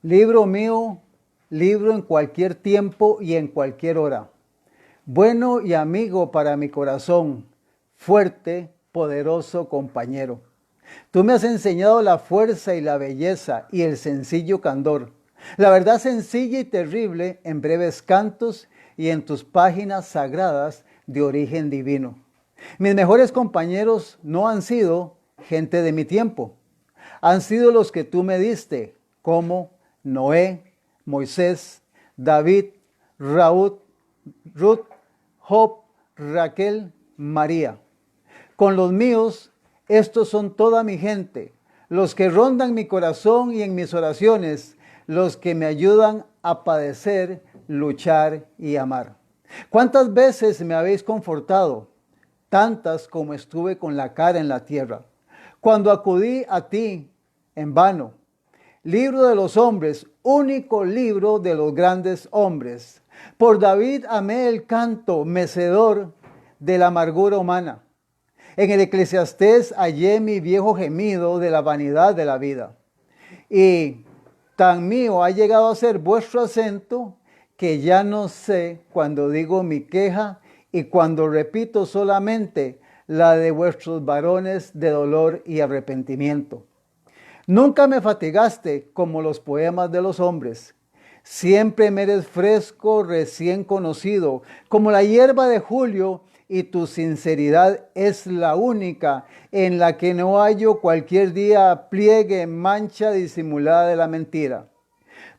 Libro mío, libro en cualquier tiempo y en cualquier hora. Bueno y amigo para mi corazón, fuerte, poderoso compañero. Tú me has enseñado la fuerza y la belleza y el sencillo candor. La verdad sencilla y terrible en breves cantos y en tus páginas sagradas de origen divino. Mis mejores compañeros no han sido gente de mi tiempo. Han sido los que tú me diste, como Noé, Moisés, David, Raúl, Ruth, Job, Raquel, María. Con los míos, estos son toda mi gente, los que rondan mi corazón y en mis oraciones, los que me ayudan a padecer, luchar y amar. ¿Cuántas veces me habéis confortado? Tantas como estuve con la cara en la tierra. Cuando acudí a ti en vano. Libro de los hombres, único libro de los grandes hombres. Por David amé el canto mecedor de la amargura humana. En el Eclesiastés hallé mi viejo gemido de la vanidad de la vida. Y tan mío ha llegado a ser vuestro acento que ya no sé cuando digo mi queja y cuando repito solamente la de vuestros varones de dolor y arrepentimiento. Nunca me fatigaste como los poemas de los hombres. Siempre me eres fresco, recién conocido, como la hierba de julio, y tu sinceridad es la única en la que no hallo cualquier día pliegue, mancha disimulada de la mentira.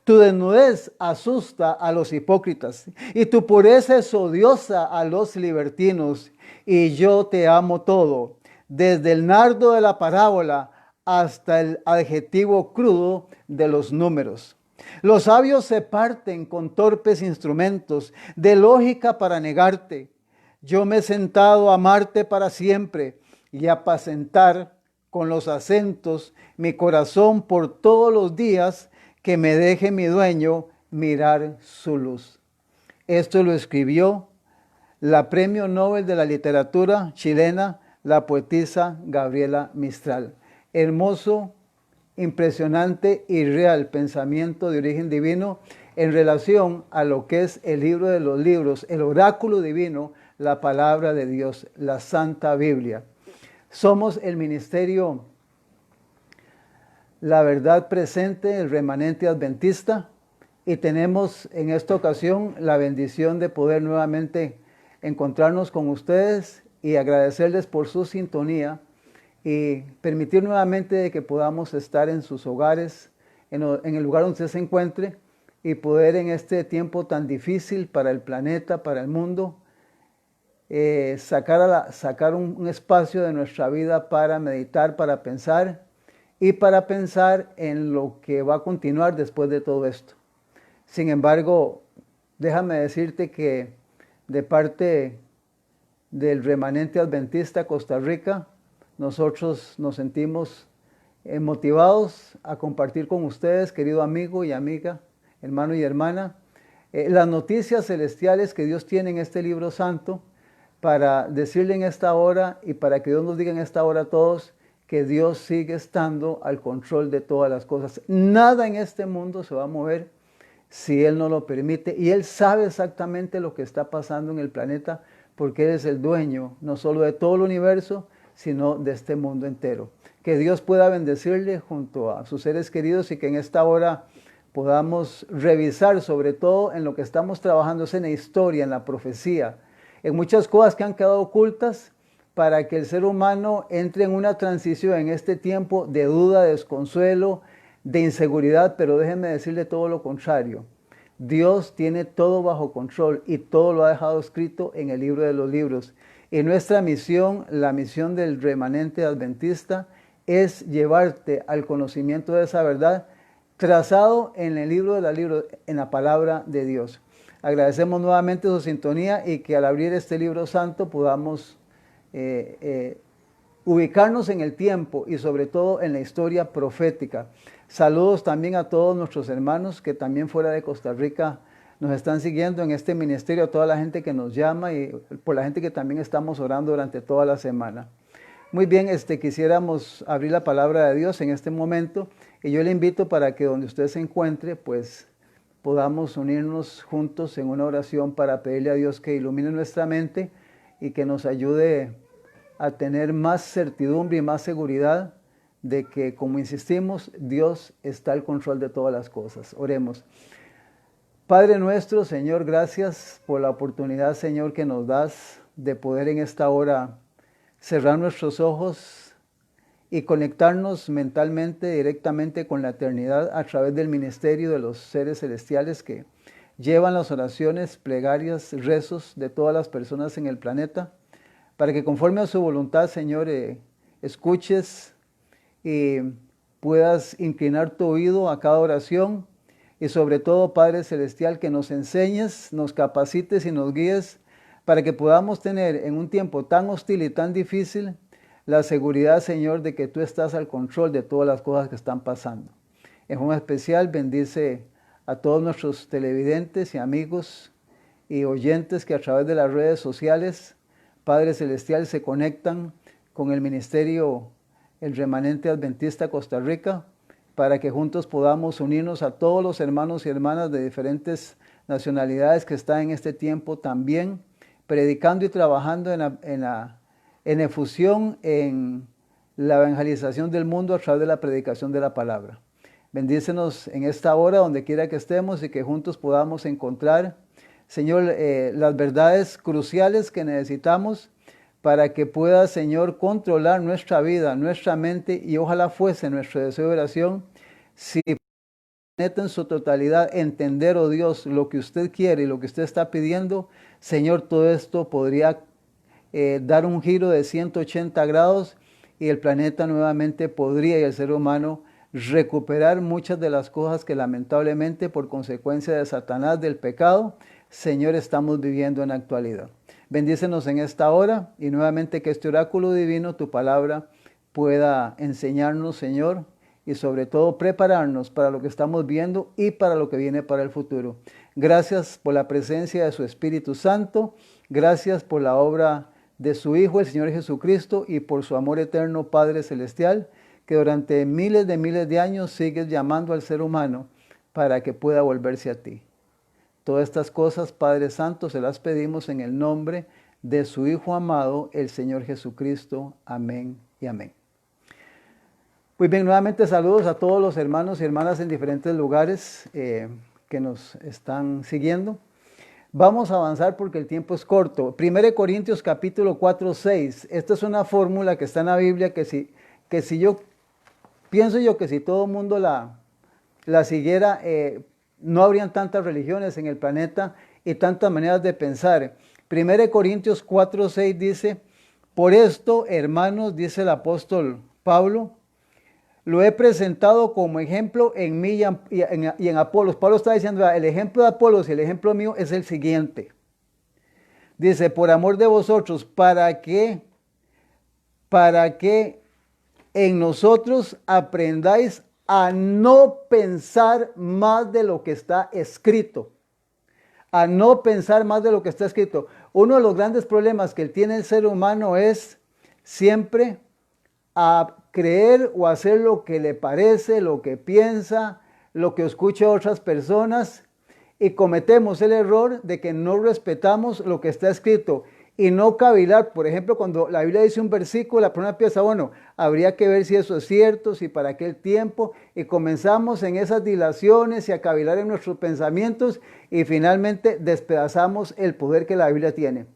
Tu desnudez asusta a los hipócritas y tu pureza es odiosa a los libertinos. Y yo te amo todo, desde el nardo de la parábola hasta el adjetivo crudo de los números. Los sabios se parten con torpes instrumentos de lógica para negarte. Yo me he sentado a amarte para siempre y a apacentar con los acentos mi corazón por todos los días que me deje mi dueño mirar su luz. Esto lo escribió la Premio Nobel de la Literatura chilena, la poetisa Gabriela Mistral. Hermoso, impresionante y real pensamiento de origen divino en relación a lo que es el libro de los libros, el oráculo divino, la palabra de Dios, la Santa Biblia. Somos el ministerio La Verdad Presente, el remanente adventista, y tenemos en esta ocasión la bendición de poder nuevamente encontrarnos con ustedes y agradecerles por su sintonía y permitir nuevamente que podamos estar en sus hogares, en el lugar donde usted se encuentre, y poder en este tiempo tan difícil para el planeta, para el mundo, sacar un espacio de nuestra vida para meditar, para pensar y para pensar en lo que va a continuar después de todo esto. Sin embargo, déjame decirte que de parte del remanente adventista Costa Rica, nosotros nos sentimos motivados a compartir con ustedes, querido amigo y amiga, hermano y hermana, las noticias celestiales que Dios tiene en este libro santo, para decirle en esta hora y para que Dios nos diga en esta hora a todos que Dios sigue estando al control de todas las cosas. Nada en este mundo se va a mover si Él no lo permite, y Él sabe exactamente lo que está pasando en el planeta, porque Él es el dueño no solo de todo el universo, sino de este mundo entero. Que Dios pueda bendecirle junto a sus seres queridos y que en esta hora podamos revisar sobre todo en lo que estamos trabajando, es en la historia, en la profecía, en muchas cosas que han quedado ocultas para que el ser humano entre en una transición en este tiempo de duda, de desconsuelo, de inseguridad, pero déjenme decirle todo lo contrario. Dios tiene todo bajo control y todo lo ha dejado escrito en el libro de los libros. Y nuestra misión, la misión del remanente adventista, es llevarte al conocimiento de esa verdad trazado en el libro de los libros, en la palabra de Dios. Agradecemos nuevamente su sintonía y que al abrir este libro santo podamos ubicarnos en el tiempo y sobre todo en la historia profética. Saludos también a todos nuestros hermanos que también fuera de Costa Rica nos están siguiendo en este ministerio, a toda la gente que nos llama y por la gente que también estamos orando durante toda la semana. Muy bien, quisiéramos abrir la palabra de Dios en este momento y yo le invito para que donde usted se encuentre, pues podamos unirnos juntos en una oración para pedirle a Dios que ilumine nuestra mente y que nos ayude a tener más certidumbre y más seguridad de que, como insistimos, Dios está al control de todas las cosas. Oremos. Padre nuestro, Señor, gracias por la oportunidad, Señor, que nos das de poder en esta hora cerrar nuestros ojos y conectarnos mentalmente directamente con la eternidad a través del ministerio de los seres celestiales que llevan las oraciones, plegarias, rezos de todas las personas en el planeta, para que conforme a su voluntad, Señor, escuches y puedas inclinar tu oído a cada oración y sobre todo, Padre Celestial, que nos enseñes, nos capacites y nos guíes para que podamos tener en un tiempo tan hostil y tan difícil la seguridad, Señor, de que tú estás al control de todas las cosas que están pasando. En un especial, bendice a todos nuestros televidentes y amigos y oyentes que a través de las redes sociales, Padre Celestial, se conectan con el ministerio El Remanente Adventista Costa Rica, para que juntos podamos unirnos a todos los hermanos y hermanas de diferentes nacionalidades que están en este tiempo también predicando y trabajando en efusión en la evangelización del mundo a través de la predicación de la palabra. Bendícenos en esta hora donde quiera que estemos y que juntos podamos encontrar, Señor, las verdades cruciales que necesitamos para que pueda, Señor, controlar nuestra vida, nuestra mente, y ojalá fuese nuestro deseo de oración, si en su totalidad entender, oh Dios, lo que usted quiere y lo que usted está pidiendo, Señor, todo esto podría dar un giro de 180 grados y el planeta nuevamente podría, y el ser humano, recuperar muchas de las cosas que lamentablemente por consecuencia de Satanás, del pecado, Señor, estamos viviendo en la actualidad. Bendícenos en esta hora y nuevamente que este oráculo divino, tu palabra, pueda enseñarnos, Señor, y sobre todo prepararnos para lo que estamos viendo y para lo que viene para el futuro. Gracias por la presencia de su Espíritu Santo, gracias por la obra de su Hijo, el Señor Jesucristo, y por su amor eterno, Padre Celestial, que durante miles de años sigues llamando al ser humano para que pueda volverse a ti. Todas estas cosas, Padre Santo, se las pedimos en el nombre de su Hijo amado, el Señor Jesucristo. Amén y amén. Muy bien, nuevamente saludos a todos los hermanos y hermanas en diferentes lugares que nos están siguiendo. Vamos a avanzar porque el tiempo es corto. 1 Corintios capítulo 4, 6. Esta es una fórmula que está en la Biblia que si yo pienso que si todo el mundo la siguiera, no habrían tantas religiones en el planeta y tantas maneras de pensar. 1 Corintios 4, 6 dice, por esto, hermanos, dice el apóstol Pablo, lo he presentado como ejemplo en mí y en Apolos. Pablo está diciendo, el ejemplo de Apolos y el ejemplo mío es el siguiente. Dice, por amor de vosotros, para que en nosotros aprendáis a no pensar más de lo que está escrito. A no pensar más de lo que está escrito. Uno de los grandes problemas que tiene el ser humano es siempre a creer o hacer lo que le parece, lo que piensa, lo que escucha a otras personas, y cometemos el error de que no respetamos lo que está escrito y no cavilar. Por ejemplo, cuando la Biblia dice un versículo, la persona piensa, bueno, habría que ver si eso es cierto, si para aquel tiempo, y comenzamos en esas dilaciones y a cavilar en nuestros pensamientos y finalmente despedazamos el poder que la Biblia tiene.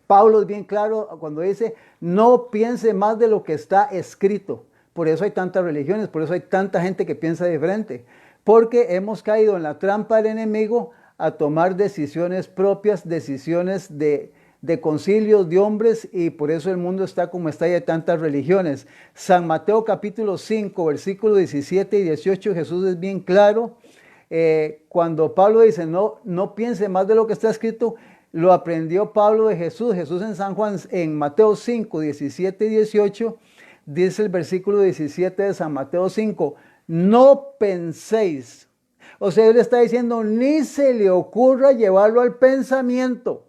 Pablo es bien claro cuando dice, no piense más de lo que está escrito. Por eso hay tantas religiones, por eso hay tanta gente que piensa diferente. Porque hemos caído en la trampa del enemigo a tomar decisiones propias, decisiones de concilios de hombres, y por eso el mundo está como está y hay tantas religiones. San Mateo capítulo 5, versículos 17 y 18, Jesús es bien claro. Cuando Pablo dice, no piense más de lo que está escrito, lo aprendió Pablo de Jesús. Jesús en San Juan, en Mateo 5, 17 y 18, dice el versículo 17 de San Mateo 5, no penséis. O sea, él está diciendo, ni se le ocurra llevarlo al pensamiento.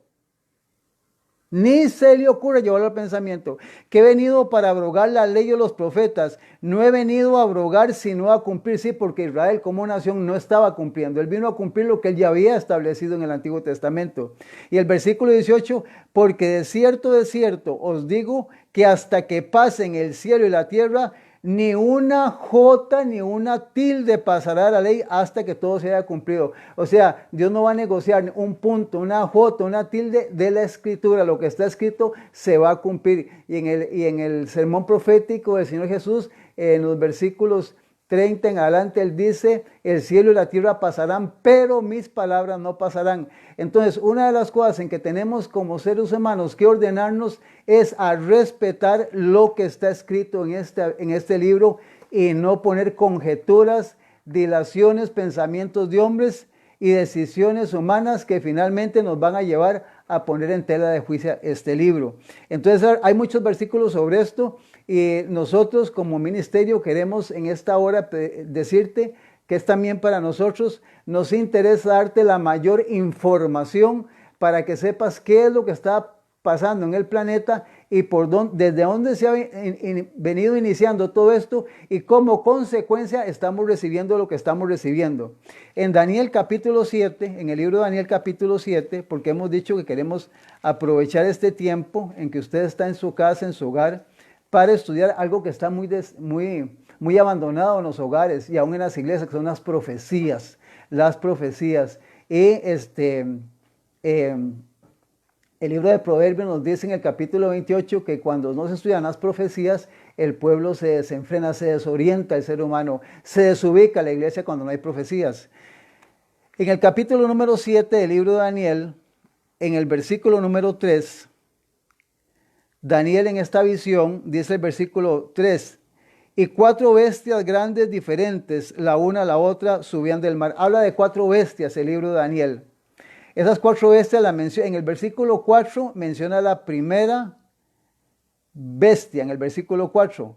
Ni se le ocurre llevarlo al pensamiento, que he venido para abrogar la ley de los profetas. No he venido a abrogar, sino a cumplir. Sí, porque Israel como nación no estaba cumpliendo. Él vino a cumplir lo que él ya había establecido en el Antiguo Testamento. Y el versículo 18, porque de cierto os digo que hasta que pasen el cielo y la tierra, ni una jota ni una tilde pasará la ley hasta que todo se haya cumplido. O sea, Dios no va a negociar un punto, una jota, una tilde de la escritura. Lo que está escrito se va a cumplir. Y en el sermón profético del Señor Jesús, en los versículos 30 en adelante, él dice, el cielo y la tierra pasarán, pero mis palabras no pasarán. Entonces, una de las cosas en que tenemos como seres humanos que ordenarnos es a respetar lo que está escrito en este libro y no poner conjeturas, dilaciones, pensamientos de hombres y decisiones humanas que finalmente nos van a llevar a poner en tela de juicio este libro. Entonces, hay muchos versículos sobre esto. Y nosotros como ministerio queremos en esta hora decirte que es también para nosotros, nos interesa darte la mayor información para que sepas qué es lo que está pasando en el planeta y desde dónde se ha venido iniciando todo esto y como consecuencia estamos recibiendo lo que estamos recibiendo. En Daniel capítulo 7, en el libro de Daniel capítulo 7, porque hemos dicho que queremos aprovechar este tiempo en que usted está en su casa, en su hogar, para estudiar algo que está muy abandonado en los hogares y aún en las iglesias, que son las profecías. Las profecías. Y el libro de Proverbios nos dice en el capítulo 28 que cuando no se estudian las profecías, el pueblo se desenfrena, se desorienta el ser humano, se desubica la iglesia cuando no hay profecías. En el capítulo número 7 del libro de Daniel, en el versículo número 3, Daniel en esta visión, dice el versículo 3, y 4 bestias grandes diferentes, la una a la otra, subían del mar. Habla de 4 bestias el libro de Daniel. Esas 4 bestias la menciona, en el versículo 4 menciona la primera bestia, en el versículo 4.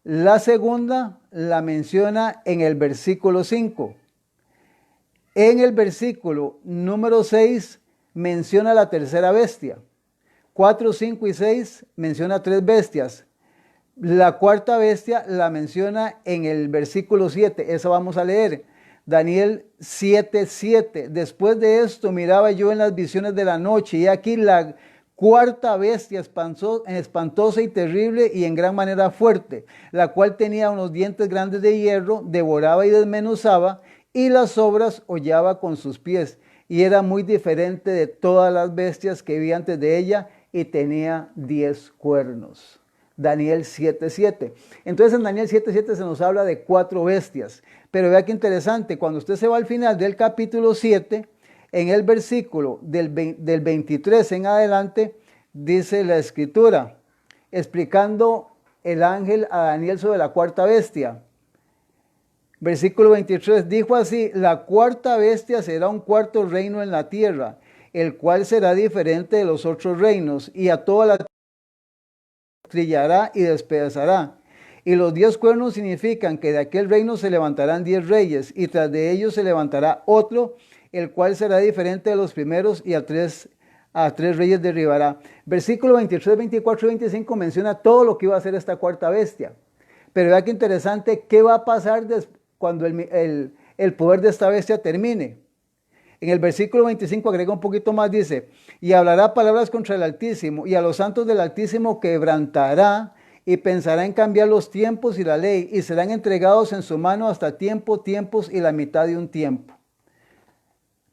La segunda la menciona en el versículo 5. En el versículo número 6 menciona la tercera bestia. 4, 5 y 6 menciona 3 bestias. La cuarta bestia la menciona en el versículo 7. Eso vamos a leer. Daniel 7, 7. Después de esto miraba yo en las visiones de la noche y aquí la cuarta bestia espantosa y terrible y en gran manera fuerte, la cual tenía unos dientes grandes de hierro, devoraba y desmenuzaba y las sobras hollaba con sus pies. Y era muy diferente de todas las bestias que vi antes de ella y tenía 10 cuernos. Daniel 7:7. Entonces en Daniel 7:7 se nos habla de 4 bestias. Pero vea qué interesante, cuando usted se va al final del capítulo 7, en el versículo del 23 en adelante, dice la escritura, explicando el ángel a Daniel sobre la cuarta bestia. Versículo 23, dijo así, la cuarta bestia será un cuarto reino en la tierra, el cual será diferente de los otros reinos, y a toda la tierra trillará y despedazará. Y los 10 cuernos significan que de aquel reino se levantarán 10 reyes, y tras de ellos se levantará otro, el cual será diferente de los primeros, y a tres reyes derribará. Versículo 23, 24 y 25 menciona todo lo que iba a hacer esta cuarta bestia. Pero vea qué interesante, ¿qué va a pasar cuando el poder de esta bestia termine? En el versículo 25 agrega un poquito más, dice, y hablará palabras contra el Altísimo, y a los santos del Altísimo quebrantará, y pensará en cambiar los tiempos y la ley, y serán entregados en su mano hasta tiempos y la mitad de un tiempo.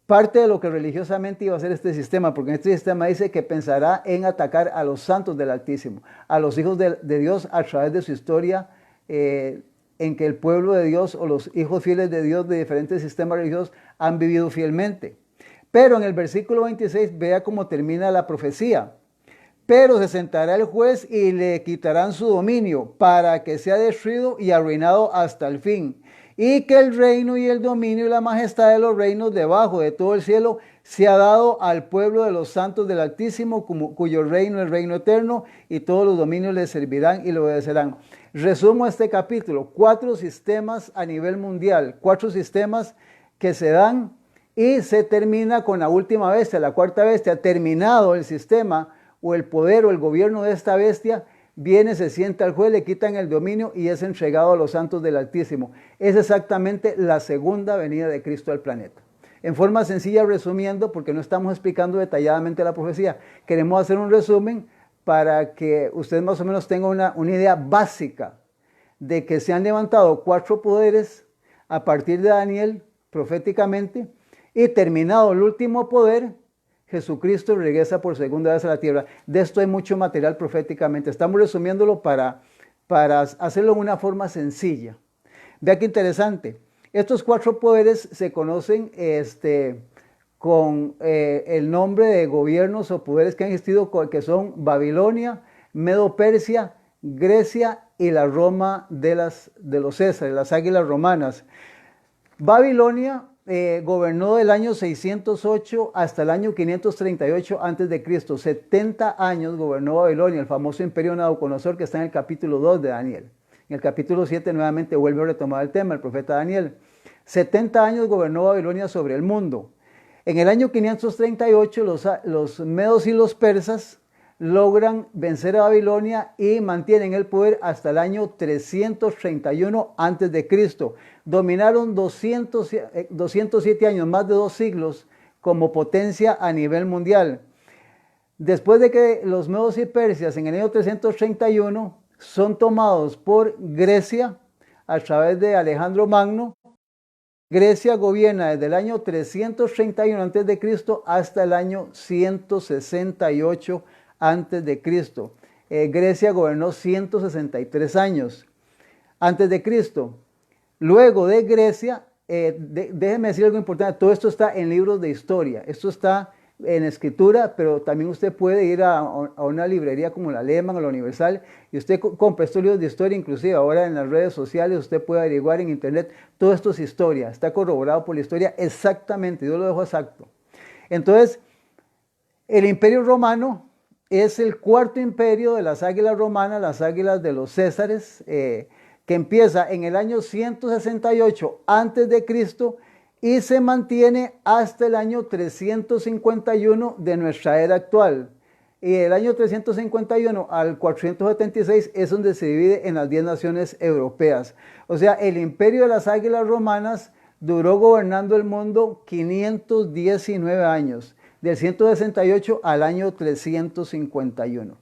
Parte de lo que religiosamente iba a ser este sistema, porque en este sistema dice que pensará en atacar a los santos del Altísimo, a los hijos de Dios a través de su historia, en que el pueblo de Dios o los hijos fieles de Dios de diferentes sistemas religiosos han vivido fielmente. Pero en el versículo 26 vea cómo termina la profecía. Pero se sentará el juez y le quitarán su dominio para que sea destruido y arruinado hasta el fin. Y que el reino y el dominio y la majestad de los reinos debajo de todo el cielo se ha dado al pueblo de los santos del Altísimo, cuyo reino es el reino eterno, y todos los dominios le servirán y le obedecerán. Resumo este capítulo, 4 sistemas a nivel mundial, 4 sistemas que se dan y se termina con la última bestia, la cuarta bestia. Terminado el sistema, o el poder o el gobierno de esta bestia, viene, se sienta al juez, le quitan el dominio y es entregado a los santos del Altísimo. Es exactamente la segunda venida de Cristo al planeta. En forma sencilla, resumiendo, porque no estamos explicando detalladamente la profecía, queremos hacer un resumen para que usted más o menos tenga una idea básica de que se han levantado 4 poderes a partir de Daniel proféticamente, y terminado el último poder, Jesucristo regresa por segunda vez a la tierra. De esto hay mucho material proféticamente. Estamos resumiéndolo para hacerlo de una forma sencilla. Vea qué interesante. Estos 4 poderes se conocen con el nombre de gobiernos o poderes que han existido, que son Babilonia, Medo-Persia, Grecia y la Roma de los Césares, las águilas romanas. Babilonia gobernó del año 608 hasta el año 538 a.C. 70 años gobernó Babilonia, el famoso imperio Nabucodonosor que está en el capítulo 2 de Daniel. En el capítulo 7 nuevamente vuelve a retomar el tema, el profeta Daniel. 70 años gobernó Babilonia sobre el mundo. En el año 538 los medos y los persas logran vencer a Babilonia y mantienen el poder hasta el año 331 a.C. Dominaron 207 años, más de 2 siglos, como potencia a nivel mundial. Después de que los medos y persias en el año 331 son tomados por Grecia a través de Alejandro Magno, Grecia gobierna desde el año 331 a.C. hasta el año 168 a.C. Grecia gobernó 163 años antes de Cristo. Luego de Grecia, déjeme decir algo importante, todo esto está en libros de historia, esto está en escritura, pero también usted puede ir a una librería como la Lehman o la Universal y usted compra estos libros de historia, inclusive ahora en las redes sociales usted puede averiguar en internet, todo esto es historia, está corroborado por la historia exactamente, yo lo dejo exacto. Entonces, el Imperio Romano es el 4.º imperio de las águilas romanas, las águilas de los Césares, que empieza en el año 168 a.C. y se mantiene hasta el año 351 de nuestra era actual. Y del año 351 al 476 es donde se divide en las 10 naciones europeas. O sea, el imperio de las águilas romanas duró gobernando el mundo 519 años, del 168 al año 351.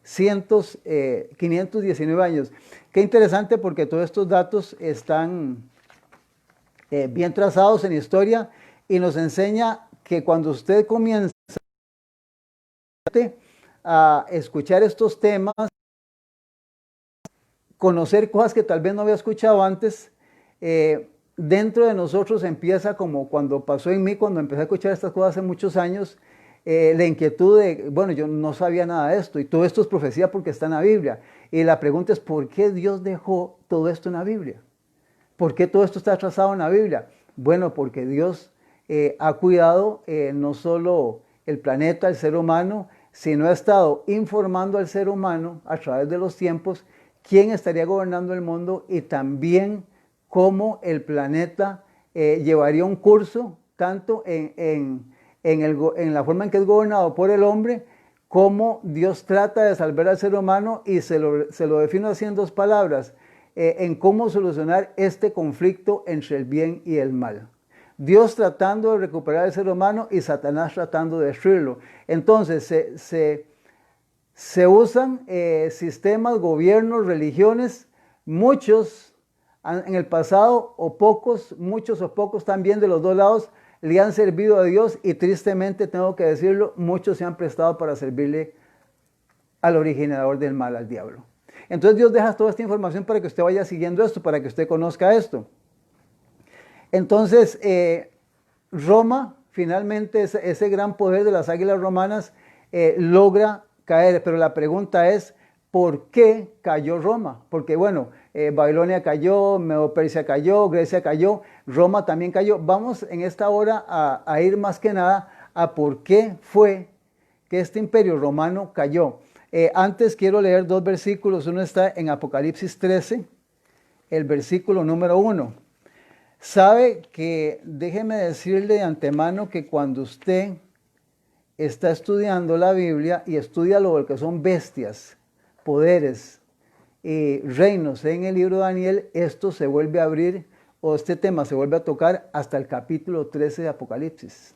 519 años. Qué interesante porque todos estos datos están bien trazados en historia y nos enseña que cuando usted comienza a escuchar estos temas, conocer cosas que tal vez no había escuchado antes, dentro de nosotros empieza como cuando pasó en mí, cuando empecé a escuchar estas cosas hace muchos años, la inquietud de, bueno, yo no sabía nada de esto y todo esto es profecía porque está en la Biblia. Y la pregunta es, ¿por qué Dios dejó todo esto en la Biblia? ¿Por qué todo esto está trazado en la Biblia? Bueno, porque Dios ha cuidado no solo el planeta, el ser humano, sino ha estado informando al ser humano a través de los tiempos quién estaría gobernando el mundo y también cómo el planeta llevaría un curso tanto en la forma en que es gobernado por el hombre, cómo Dios trata de salvar al ser humano y se lo defino así en 2 palabras, en cómo solucionar este conflicto entre el bien y el mal. Dios tratando de recuperar al ser humano y Satanás tratando de destruirlo. Entonces se usan sistemas, gobiernos, religiones, muchos en el pasado o pocos, muchos o pocos también de los 2 lados le han servido a Dios y tristemente tengo que decirlo, muchos se han prestado para servirle al originador del mal, al diablo. Entonces Dios deja toda esta información para que usted vaya siguiendo esto, para que usted conozca esto. Entonces, Roma, finalmente, ese gran poder de las águilas romanas logra caer, pero la pregunta es, ¿por qué cayó Roma? Porque bueno, Babilonia cayó, Medo-Persia cayó, Grecia cayó, Roma también cayó. Vamos en esta hora a ir más que nada a por qué fue que este imperio romano cayó. Antes quiero leer 2 versículos, uno está en Apocalipsis 13, el versículo número 1. Sabe que, déjeme decirle de antemano que cuando usted está estudiando la Biblia y estudia lo que son bestias, poderes y reinos en el libro de Daniel, esto se vuelve a abrir, o este tema se vuelve a tocar hasta el capítulo 13 de Apocalipsis.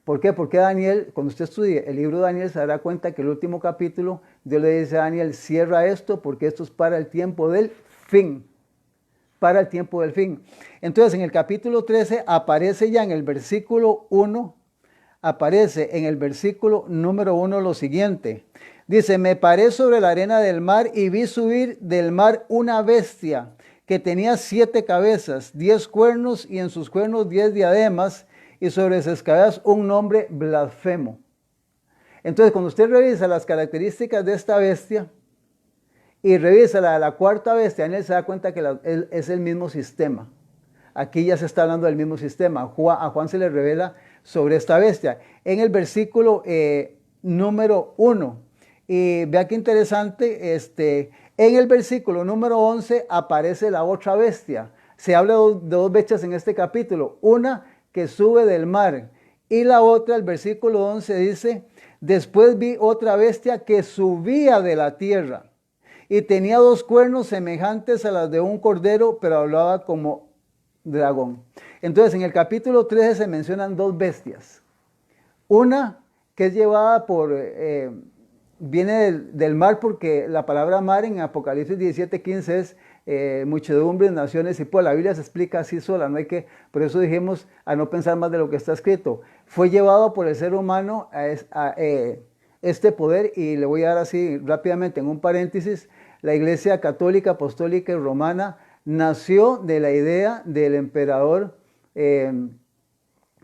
¿Por qué? Porque Daniel, cuando usted estudie el libro de Daniel, se dará cuenta que el último capítulo, Dios le dice a Daniel, cierra esto porque esto es para el tiempo del fin. Para el tiempo del fin. Entonces, en el capítulo 13 aparece ya en el versículo 1, aparece en el versículo número 1 lo siguiente. Dice, me paré sobre la arena del mar y vi subir del mar una bestia que tenía 7 cabezas, 10 cuernos y en sus cuernos 10 diademas y sobre sus cabezas un nombre blasfemo. Entonces, cuando usted revisa las características de esta bestia y revisa la de la cuarta bestia, en él se da cuenta que es el mismo sistema. Aquí ya se está hablando del mismo sistema. A Juan se le revela sobre esta bestia. En el versículo número 1. Y vea qué interesante, en el versículo número 11 aparece la otra bestia. Se habla de dos bestias en este capítulo. Una que sube del mar y la otra, el versículo 11 dice, después vi otra bestia que subía de la tierra y tenía 2 cuernos semejantes a las de un cordero, pero hablaba como dragón. Entonces, en el capítulo 13 se mencionan 2 bestias. Una que es llevada viene del mar, porque la palabra mar en Apocalipsis 17:15 es muchedumbres, naciones y pueblos. La Biblia se explica así sola, no hay que, por eso dijimos a no pensar más de lo que está escrito. Fue llevado por el ser humano a este poder, y le voy a dar así rápidamente en un paréntesis. La Iglesia Católica, Apostólica y Romana nació de la idea del emperador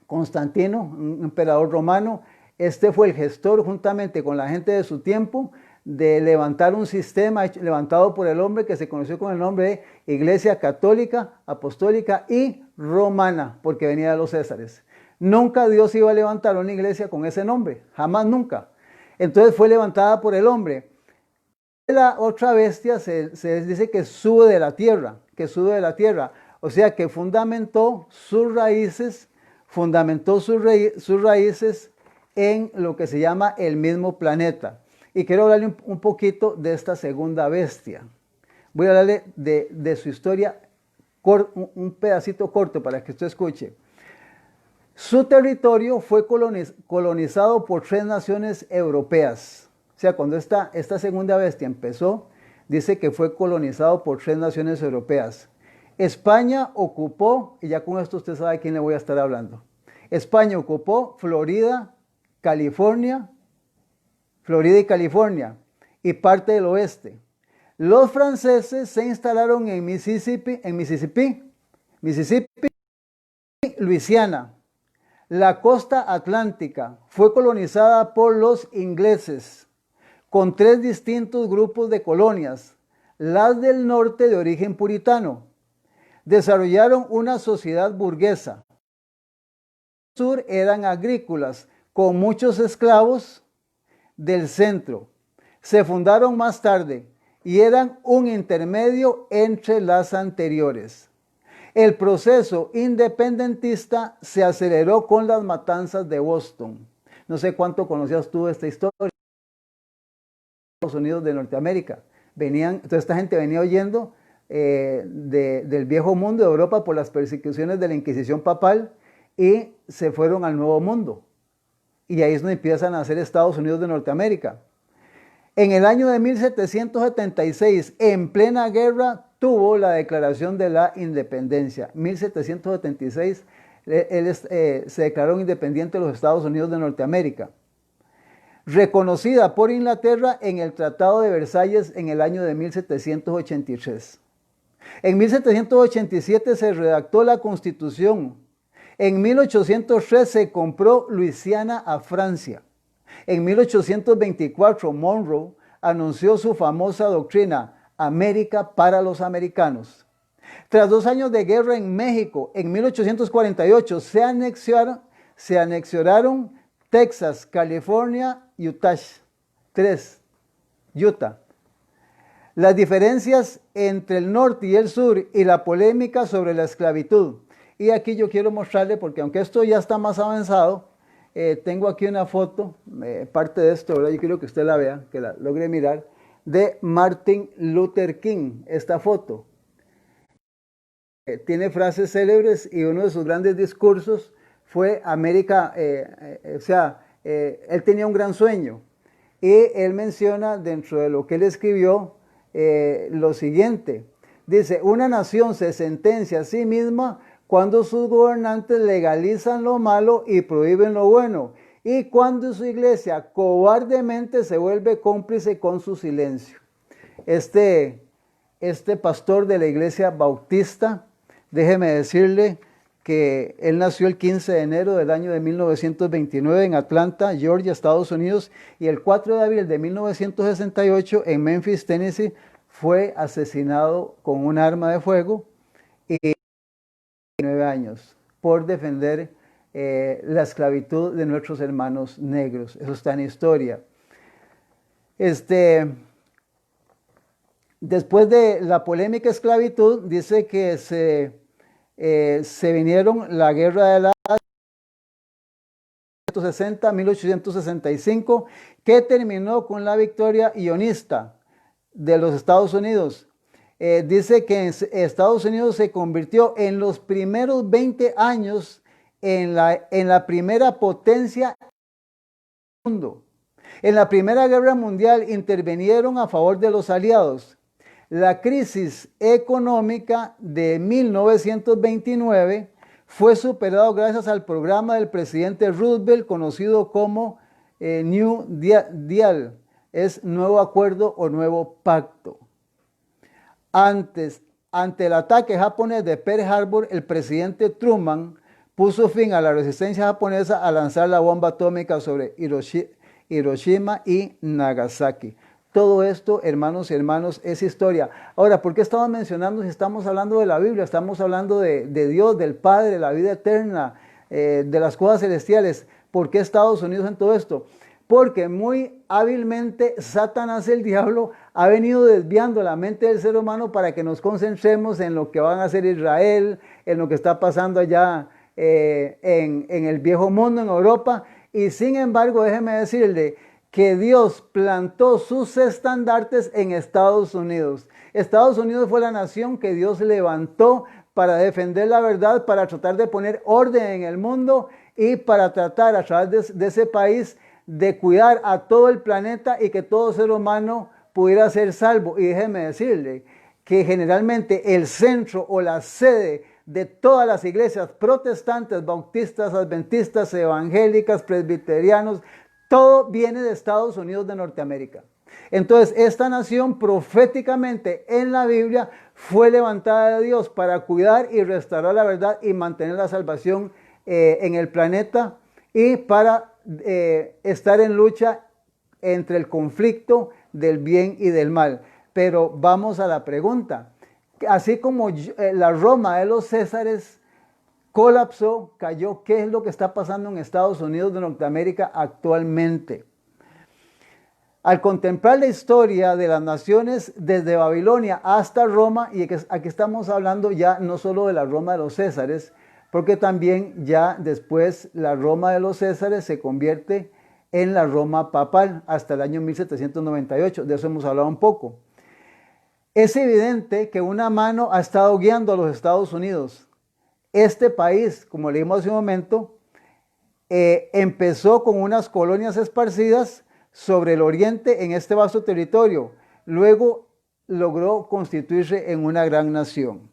Constantino, un emperador romano. Este fue el gestor, juntamente con la gente de su tiempo, de levantar un sistema levantado por el hombre que se conoció con el nombre de Iglesia Católica, Apostólica y Romana, porque venía de los Césares. Nunca Dios iba a levantar una iglesia con ese nombre, jamás, nunca. Entonces fue levantada por el hombre. La otra bestia se dice que sube de la tierra, o sea que fundamentó sus raíces en lo que se llama el mismo planeta. Y quiero hablarle un poquito de esta segunda bestia. Voy a hablarle de su historia, un pedacito corto para que usted escuche. Su territorio fue colonizado por 3 naciones europeas. O sea, cuando esta segunda bestia empezó, dice que fue colonizado por 3 naciones europeas. España ocupó, y ya con esto usted sabe a quién le voy a estar hablando. España ocupó Florida y California y parte del oeste. Los franceses se instalaron en Mississippi, Luisiana. La costa atlántica fue colonizada por los ingleses, con 3 distintos grupos de colonias. Las del norte, de origen puritano, desarrollaron una sociedad burguesa. Los del sur eran agrícolas, con muchos esclavos. Del centro se fundaron más tarde y eran un intermedio entre las anteriores. El proceso independentista se aceleró con las matanzas de Boston. No sé cuánto conocías tú esta historia. Estados Unidos de Norteamérica. Toda esta gente venía huyendo del viejo mundo de Europa por las persecuciones de la Inquisición papal y se fueron al Nuevo Mundo. Y ahí es donde empiezan a nacer Estados Unidos de Norteamérica. En el año de 1776, en plena guerra, tuvo la Declaración de la Independencia. 1776, se declaró independiente de los Estados Unidos de Norteamérica. Reconocida por Inglaterra en el Tratado de Versalles en el año de 1783. En 1787 se redactó la Constitución. En 1803 se compró Luisiana a Francia. En 1824 Monroe anunció su famosa doctrina, América para los americanos. Tras 2 años de guerra en México, en 1848 se anexionaron Texas, California, Utah. Las diferencias entre el norte y el sur y la polémica sobre la esclavitud. Y aquí yo quiero mostrarle, porque aunque esto ya está más avanzado, tengo aquí una foto, parte de esto, ¿verdad? Yo quiero que usted la vea, que la logre mirar, de Martin Luther King, esta foto. Tiene frases célebres y uno de sus grandes discursos fue América, él tenía un gran sueño y él menciona dentro de lo que él escribió lo siguiente, dice, una nación se sentencia a sí misma cuando sus gobernantes legalizan lo malo y prohíben lo bueno, y cuando su iglesia cobardemente se vuelve cómplice con su silencio. Este pastor de la iglesia bautista, déjeme decirle que él nació el 15 de enero del año de 1929 en Atlanta, Georgia, Estados Unidos, y el 4 de abril de 1968 en Memphis, Tennessee, fue asesinado con un arma de fuego y 9 años por defender la esclavitud de nuestros hermanos negros. Eso está en historia. Después de la polémica esclavitud, dice que se vinieron la guerra de la 1865, que terminó con la victoria unionista de los Estados Unidos. Dice que Estados Unidos se convirtió en los primeros 20 años en la primera potencia del mundo. En la Primera Guerra Mundial intervinieron a favor de los aliados. La crisis económica de 1929 fue superado gracias al programa del presidente Roosevelt conocido como New Deal, es nuevo acuerdo o nuevo pacto. Ante el ataque japonés de Pearl Harbor, el presidente Truman puso fin a la resistencia japonesa al lanzar la bomba atómica sobre Hiroshima y Nagasaki. Todo esto, hermanos y hermanos, es historia. Ahora, ¿por qué estamos mencionando si estamos hablando de la Biblia? Estamos hablando de Dios, del Padre, de la vida eterna, de las cosas celestiales. ¿Por qué Estados Unidos en todo esto? Porque muy hábilmente Satanás, el diablo, ha venido desviando la mente del ser humano para que nos concentremos en lo que van a hacer Israel, en lo que está pasando allá en el viejo mundo, en Europa. Y sin embargo, déjeme decirle que Dios plantó sus estandartes en Estados Unidos. Estados Unidos fue la nación que Dios levantó para defender la verdad, para tratar de poner orden en el mundo y para tratar a través de ese país de cuidar a todo el planeta y que todo ser humano pudiera ser salvo. Y déjeme decirle que generalmente el centro o la sede de todas las iglesias protestantes, bautistas, adventistas, evangélicas, presbiterianos, todo viene de Estados Unidos de Norteamérica. Entonces, esta nación proféticamente en la Biblia fue levantada de Dios para cuidar y restaurar la verdad y mantener la salvación en el planeta y para estar en lucha entre el conflicto del bien y del mal. Pero vamos a la pregunta. Así como la Roma de los Césares colapsó, cayó, ¿qué es lo que está pasando en Estados Unidos de Norteamérica actualmente? Al contemplar la historia de las naciones desde Babilonia hasta Roma, y aquí estamos hablando ya no solo de la Roma de los Césares, porque también ya después la Roma de los Césares se convierte en la Roma papal hasta el año 1798, de eso hemos hablado un poco. Es evidente que una mano ha estado guiando a los Estados Unidos. Este país, como leímos hace un momento, empezó con unas colonias esparcidas sobre el oriente en este vasto territorio. Luego logró constituirse en una gran nación.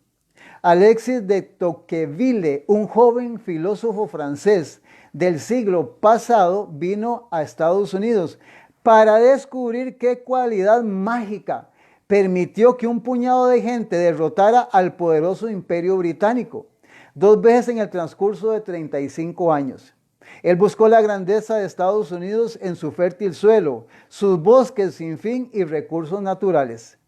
Alexis de Tocqueville, un joven filósofo francés del siglo pasado, vino a Estados Unidos para descubrir qué cualidad mágica permitió que un puñado de gente derrotara al poderoso imperio británico 2 veces en el transcurso de 35 años. Él buscó la grandeza de Estados Unidos en su fértil suelo, sus bosques sin fin y recursos naturales.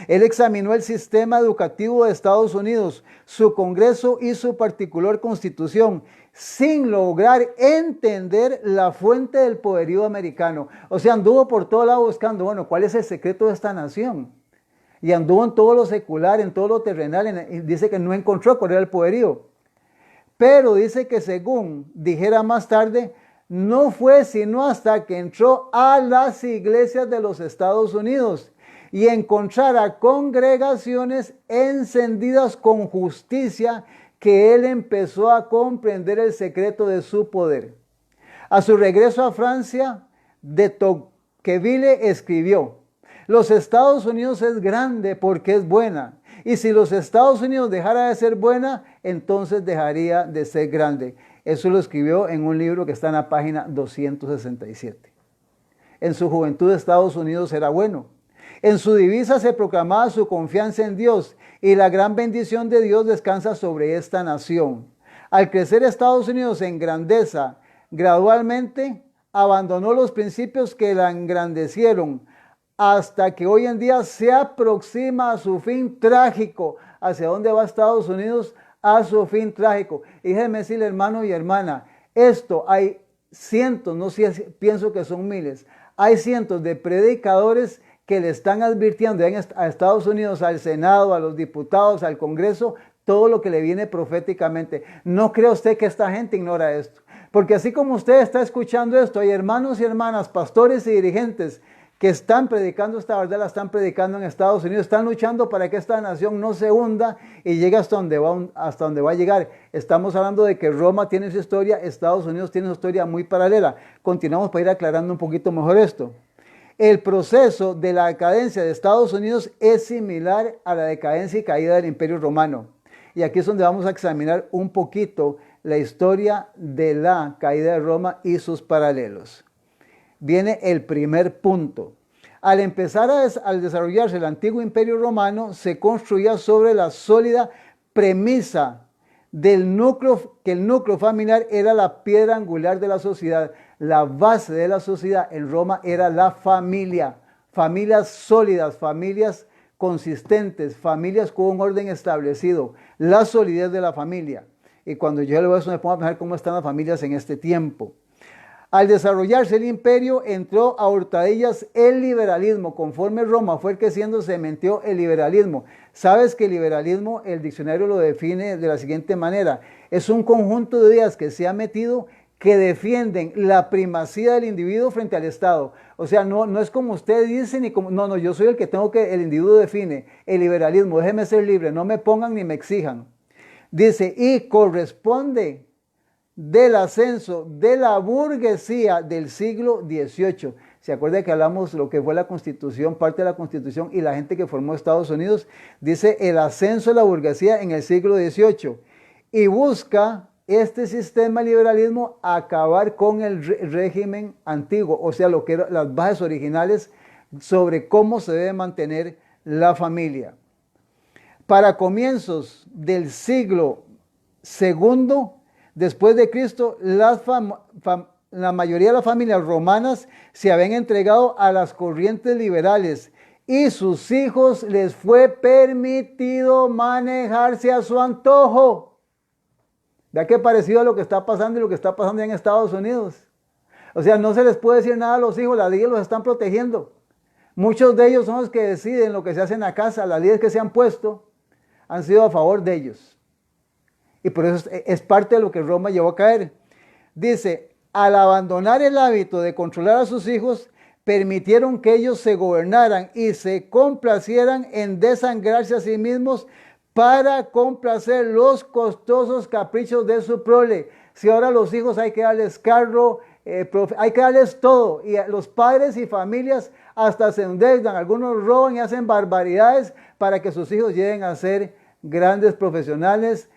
Él examinó el sistema educativo de Estados Unidos, su Congreso y su particular Constitución, sin lograr entender la fuente del poderío americano. O sea, anduvo por todo lado buscando, bueno, ¿cuál es el secreto de esta nación? Y anduvo en todo lo secular, en todo lo terrenal, y dice que no encontró cuál era el poderío. Pero dice que según dijera más tarde, no fue sino hasta que entró a las iglesias de los Estados Unidos y encontrara congregaciones encendidas con justicia que él empezó a comprender el secreto de su poder. A su regreso a Francia, de Tocqueville escribió: los Estados Unidos es grande porque es buena, y si los Estados Unidos dejara de ser buena, entonces dejaría de ser grande. Eso lo escribió en un libro que está en la página 267. En su juventud Estados Unidos era bueno. En su divisa se proclamaba su confianza en Dios, y la gran bendición de Dios descansa sobre esta nación. Al crecer Estados Unidos en grandeza, gradualmente abandonó los principios que la engrandecieron, hasta que hoy en día se aproxima a su fin trágico. ¿Hacia dónde va Estados Unidos? A su fin trágico. Y déjeme decirle, hermano y hermana, esto hay cientos, no sé, pienso que son miles, hay cientos de predicadores que le están advirtiendo a Estados Unidos, al Senado, a los diputados, al Congreso, todo lo que le viene proféticamente. No cree usted que esta gente ignora esto, porque así como usted está escuchando esto, hay hermanos y hermanas, pastores y dirigentes que están predicando esta verdad, la están predicando en Estados Unidos, están luchando para que esta nación no se hunda y llegue hasta donde va a llegar. Estamos hablando de que Roma tiene su historia, Estados Unidos tiene su historia muy paralela. Continuamos para ir aclarando un poquito mejor esto. El proceso de la decadencia de Estados Unidos es similar a la decadencia y caída del Imperio Romano. Y aquí es donde vamos a examinar un poquito la historia de la caída de Roma y sus paralelos. Viene el primer punto. Al empezar al desarrollarse el antiguo Imperio Romano, se construía sobre la sólida premisa del núcleo, que el núcleo familiar era la piedra angular de la sociedad. La base de la sociedad en Roma era la familia. Familias sólidas, familias consistentes, familias con un orden establecido. La solidez de la familia. Y cuando yo leo eso me pongo a pensar cómo están las familias en este tiempo. Al desarrollarse el imperio, entró a hurtadillas el liberalismo. Conforme Roma fue creciendo, se metió el liberalismo. Sabes que el liberalismo, el diccionario lo define de la siguiente manera: es un conjunto de ideas que se ha metido que defienden la primacía del individuo frente al Estado. O sea, no es como usted dice, ni como, no, yo soy el que tengo que, el individuo define. El liberalismo, déjeme ser libre, no me pongan ni me exijan. Dice, y corresponde del ascenso de la burguesía del siglo XVIII. ¿Se acuerda que hablamos lo que fue la Constitución, parte de la Constitución y la gente que formó Estados Unidos? Dice el ascenso de la burguesía en el siglo XVIII. Y busca este sistema de liberalismo acabar con el régimen antiguo, o sea, lo que eran las bases originales sobre cómo se debe mantener la familia. Para comienzos del siglo II después de Cristo, la mayoría de las familias romanas se habían entregado a las corrientes liberales y sus hijos les fue permitido manejarse a su antojo. Vea qué parecido a lo que está pasando y lo que está pasando en Estados Unidos. O sea, no se les puede decir nada a los hijos, las leyes los están protegiendo. Muchos de ellos son los que deciden lo que se hace en la casa, las leyes que se han puesto han sido a favor de ellos. Y por eso es parte de lo que Roma llevó a caer. Dice, al abandonar el hábito de controlar a sus hijos, permitieron que ellos se gobernaran y se complacieran en desangrarse a sí mismos para complacer los costosos caprichos de su prole. Si ahora a los hijos hay que darles carro, hay que darles todo, y a los padres y familias hasta se endeudan, algunos roban y hacen barbaridades para que sus hijos lleguen a ser grandes profesionales,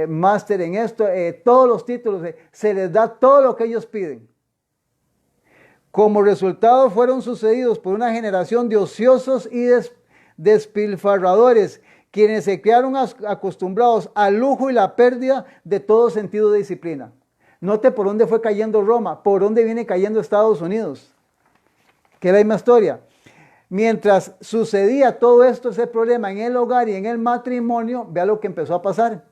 máster en esto, todos los títulos, se les da todo lo que ellos piden. Como resultado fueron sucedidos por una generación de ociosos y despilfarradores, quienes se quedaron acostumbrados al lujo y la pérdida de todo sentido de disciplina. Note por dónde fue cayendo Roma, por dónde viene cayendo Estados Unidos, que es la misma historia. Mientras sucedía todo esto, ese problema en el hogar y en el matrimonio, vea lo que empezó a pasar.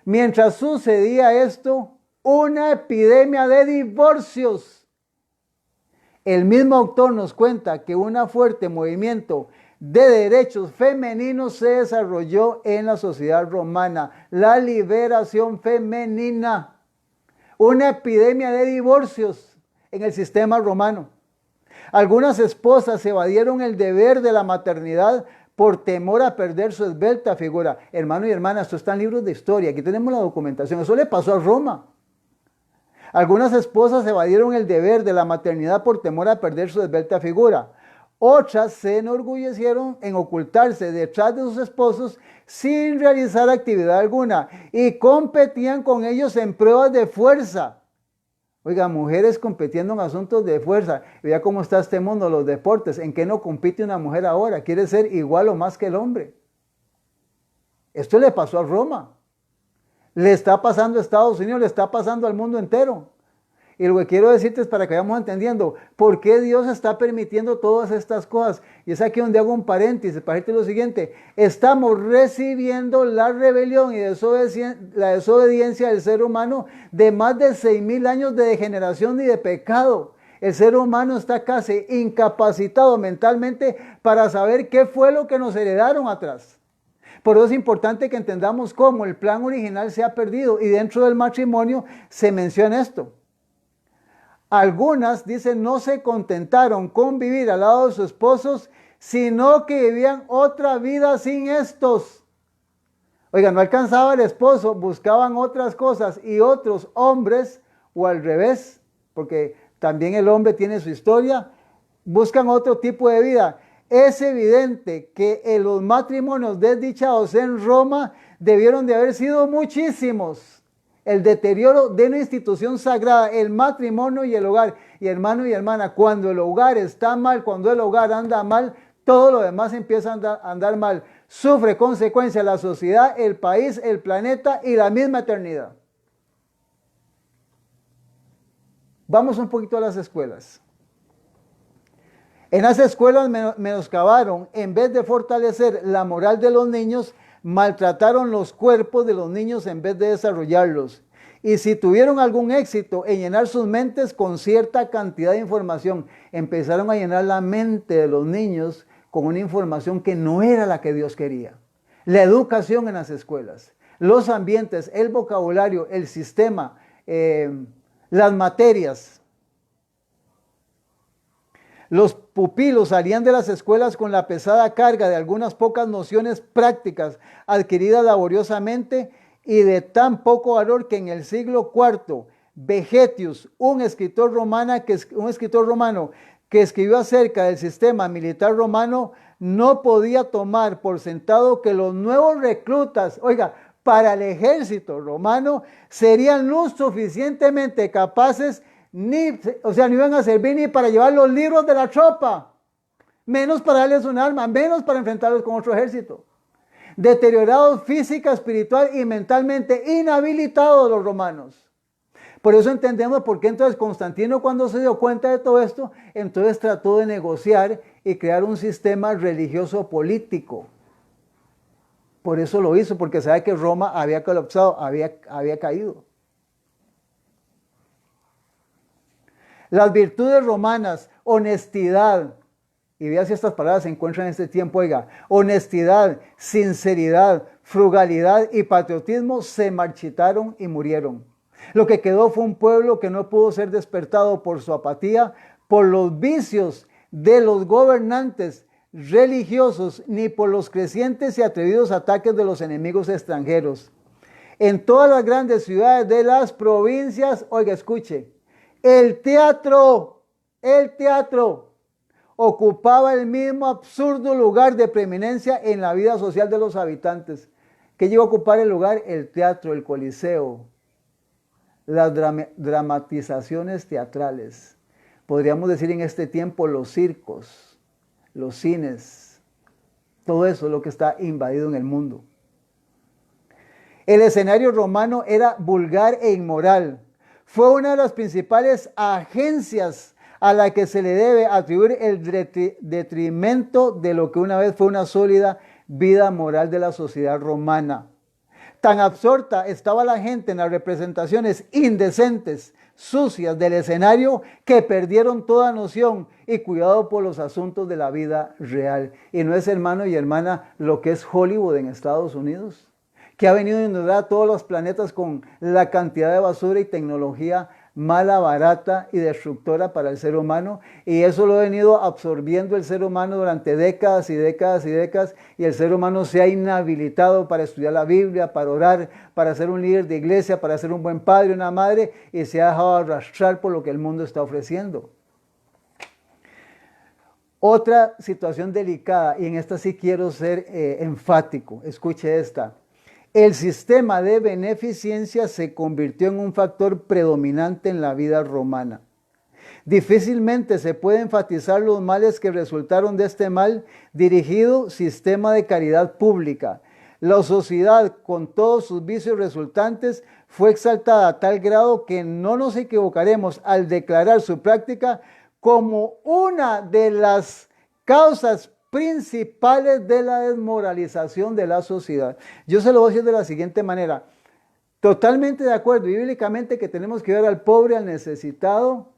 Mientras sucedía esto, una epidemia de divorcios. El mismo autor nos cuenta que un fuerte movimiento de derechos femeninos se desarrolló en la sociedad romana, la liberación femenina. una epidemia de divorcios en el sistema romano. Algunas esposas evadieron el deber de la maternidad por temor a perder su esbelta figura. Hermano y hermana, esto está en libros de historia, aquí tenemos la documentación, eso le pasó a Roma. Algunas esposas evadieron el deber de la maternidad por temor a perder su esbelta figura. Otras se enorgullecieron en ocultarse detrás de sus esposos sin realizar actividad alguna y competían con ellos en pruebas de fuerza. Oiga, mujeres compitiendo en asuntos de fuerza. Vea cómo está este mundo, los deportes. ¿En qué no compite una mujer ahora? Quiere ser igual o más que el hombre. Esto le pasó a Roma. Le está pasando a Estados Unidos, le está pasando al mundo entero. Y lo que quiero decirte es para que vayamos entendiendo por qué Dios está permitiendo todas estas cosas. Y es aquí donde hago un paréntesis para decirte lo siguiente. Estamos recibiendo la rebelión y la desobediencia del ser humano de más de 6,000 años de degeneración y de pecado. El ser humano está casi incapacitado mentalmente para saber qué fue lo que nos heredaron atrás. Por eso es importante que entendamos cómo el plan original se ha perdido y dentro del matrimonio se menciona esto. Algunas, dicen, no se contentaron con vivir al lado de sus esposos, sino que vivían otra vida sin estos. Oiga, no alcanzaba el esposo, buscaban otras cosas y otros hombres, o al revés, porque también el hombre tiene su historia, buscan otro tipo de vida. Es evidente que en los matrimonios desdichados en Roma debieron de haber sido muchísimos. El deterioro de una institución sagrada, el matrimonio y el hogar. Y hermano y hermana, cuando el hogar está mal, cuando el hogar anda mal, todo lo demás empieza a andar mal. Sufre consecuencias la sociedad, el país, el planeta y la misma eternidad. Vamos un poquito a las escuelas. En las escuelas menoscabaron, en vez de fortalecer la moral de los niños, maltrataron los cuerpos de los niños en vez de desarrollarlos. Y si tuvieron algún éxito en llenar sus mentes con cierta cantidad de información, empezaron a llenar la mente de los niños con una información que no era la que Dios quería. La educación en las escuelas, los ambientes, el vocabulario, el sistema, las materias. Los pupilos salían de las escuelas con la pesada carga de algunas pocas nociones prácticas adquiridas laboriosamente y de tan poco valor que en el siglo IV, Vegetius, un escritor romano que escribió acerca del sistema militar romano, no podía tomar por sentado que los nuevos reclutas, oiga, para el ejército romano serían lo suficientemente capaces no iban a servir ni para llevar los libros de la tropa, menos para darles un arma, menos para enfrentarlos con otro ejército. Deteriorados física, espiritual y mentalmente, inhabilitados los romanos. Por eso entendemos por qué entonces Constantino, cuando se dio cuenta de todo esto, entonces trató de negociar y crear un sistema religioso político. Por eso lo hizo, porque sabe que Roma había colapsado, había caído. Las virtudes romanas, honestidad, y vea si estas palabras se encuentran en este tiempo, oiga, honestidad, sinceridad, frugalidad y patriotismo se marchitaron y murieron. Lo que quedó fue un pueblo que no pudo ser despertado por su apatía, por los vicios de los gobernantes religiosos, ni por los crecientes y atrevidos ataques de los enemigos extranjeros. En todas las grandes ciudades de las provincias, oiga, escuche, el teatro ocupaba el mismo absurdo lugar de preeminencia en la vida social de los habitantes. ¿Qué llegó a ocupar el lugar? El teatro, el coliseo, las dramatizaciones teatrales. Podríamos decir en este tiempo los circos, los cines, todo eso es lo que está invadido en el mundo. El escenario romano era vulgar e inmoral. Fue una de las principales agencias a la que se le debe atribuir el detrimento de lo que una vez fue una sólida vida moral de la sociedad romana. Tan absorta estaba la gente en las representaciones indecentes, sucias del escenario, que perdieron toda noción y cuidado por los asuntos de la vida real. Y no es, hermano y hermana, lo que es Hollywood en Estados Unidos, que ha venido a inundar a todos los planetas con la cantidad de basura y tecnología mala, barata y destructora para el ser humano, y eso lo ha venido absorbiendo el ser humano durante décadas y décadas y décadas, y el ser humano se ha inhabilitado para estudiar la Biblia, para orar, para ser un líder de iglesia, para ser un buen padre, una madre, y se ha dejado arrastrar por lo que el mundo está ofreciendo. Otra situación delicada, y en esta sí quiero ser enfático, escuche esta. El sistema de beneficencia se convirtió en un factor predominante en la vida romana. Difícilmente se puede enfatizar los males que resultaron de este mal dirigido sistema de caridad pública. La sociedad, con todos sus vicios resultantes, fue exaltada a tal grado que no nos equivocaremos al declarar su práctica como una de las causas principales de la desmoralización de la sociedad. Yo se lo voy a decir de la siguiente manera. Totalmente de acuerdo, bíblicamente, que tenemos que ver al pobre, al necesitado,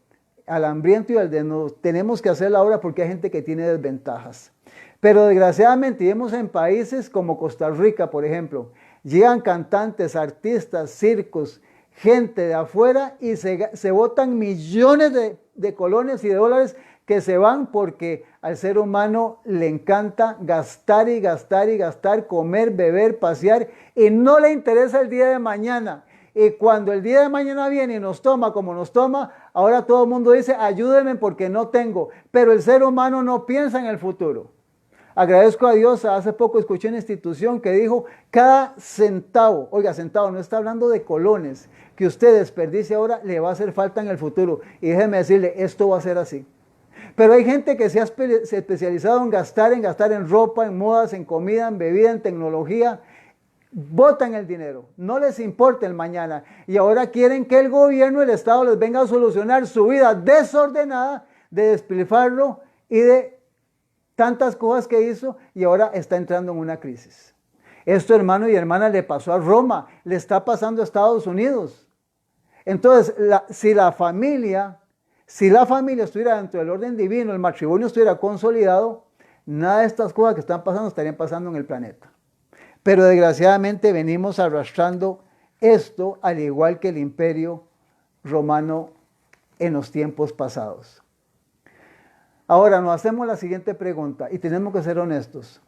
al hambriento y al desnudo. Tenemos que hacer la obra porque hay gente que tiene desventajas. Pero desgraciadamente vivimos en países como Costa Rica, por ejemplo. Llegan cantantes, artistas, circos, gente de afuera y se botan millones de colones y de dólares que se van porque al ser humano le encanta gastar y gastar y gastar, comer, beber, pasear, y no le interesa el día de mañana. Y cuando el día de mañana viene y nos toma como nos toma, ahora todo el mundo dice, ayúdenme porque no tengo. Pero el ser humano no piensa en el futuro. Agradezco a Dios, hace poco escuché una institución que dijo, cada centavo, oiga, centavo, no está hablando de colones, que usted desperdicie ahora, le va a hacer falta en el futuro. Y déjeme decirle, esto va a ser así. Pero hay gente que se ha especializado en gastar en ropa, en modas, en comida, en bebida, en tecnología. Botan el dinero, no les importa el mañana. Y ahora quieren que el gobierno, el Estado les venga a solucionar su vida desordenada de despilfarro y de tantas cosas que hizo, y ahora está entrando en una crisis. Esto, hermano y hermana, le pasó a Roma, le está pasando a Estados Unidos. Entonces, si la familia estuviera dentro del orden divino, el matrimonio estuviera consolidado, nada de estas cosas que están pasando estarían pasando en el planeta. Pero desgraciadamente venimos arrastrando esto, al igual que el imperio romano en los tiempos pasados. Ahora nos hacemos la siguiente pregunta, y tenemos que ser honestos.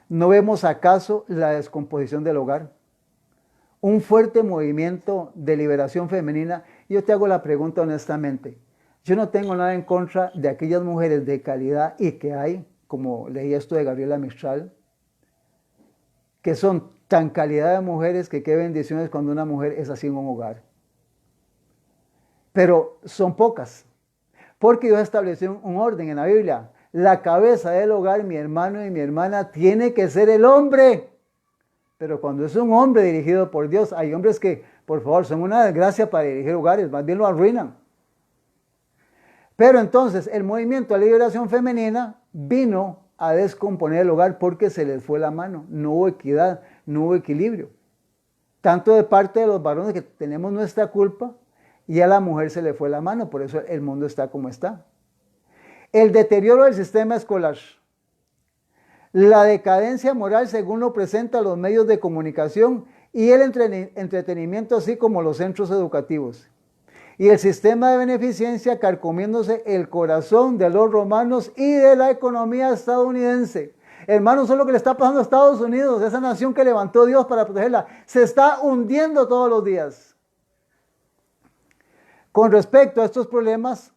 ¿No vemos acaso la descomposición del hogar? Un fuerte movimiento de liberación femenina. Yo te hago la pregunta honestamente. Yo no tengo nada en contra de aquellas mujeres de calidad y que hay, como leí esto de Gabriela Mistral, que son tan calidad de mujeres que qué bendiciones cuando una mujer es así en un hogar. Pero son pocas, porque Dios estableció un orden en la Biblia. La cabeza del hogar, mi hermano y mi hermana, tiene que ser el hombre. Pero cuando es un hombre dirigido por Dios, hay hombres que, por favor, son una desgracia para dirigir hogares, más bien lo arruinan. Pero entonces el movimiento de liberación femenina vino a descomponer el hogar porque se les fue la mano. No hubo equidad, no hubo equilibrio. Tanto de parte de los varones que tenemos nuestra culpa, y a la mujer se le fue la mano. Por eso el mundo está como está. El deterioro del sistema escolar. La decadencia moral según lo presentan los medios de comunicación y el entretenimiento, así como los centros educativos. Y el sistema de beneficencia carcomiéndose el corazón de los romanos y de la economía estadounidense. Hermanos, eso es lo que le está pasando a Estados Unidos, esa nación que levantó Dios para protegerla. Se está hundiendo todos los días. Con respecto a estos problemas,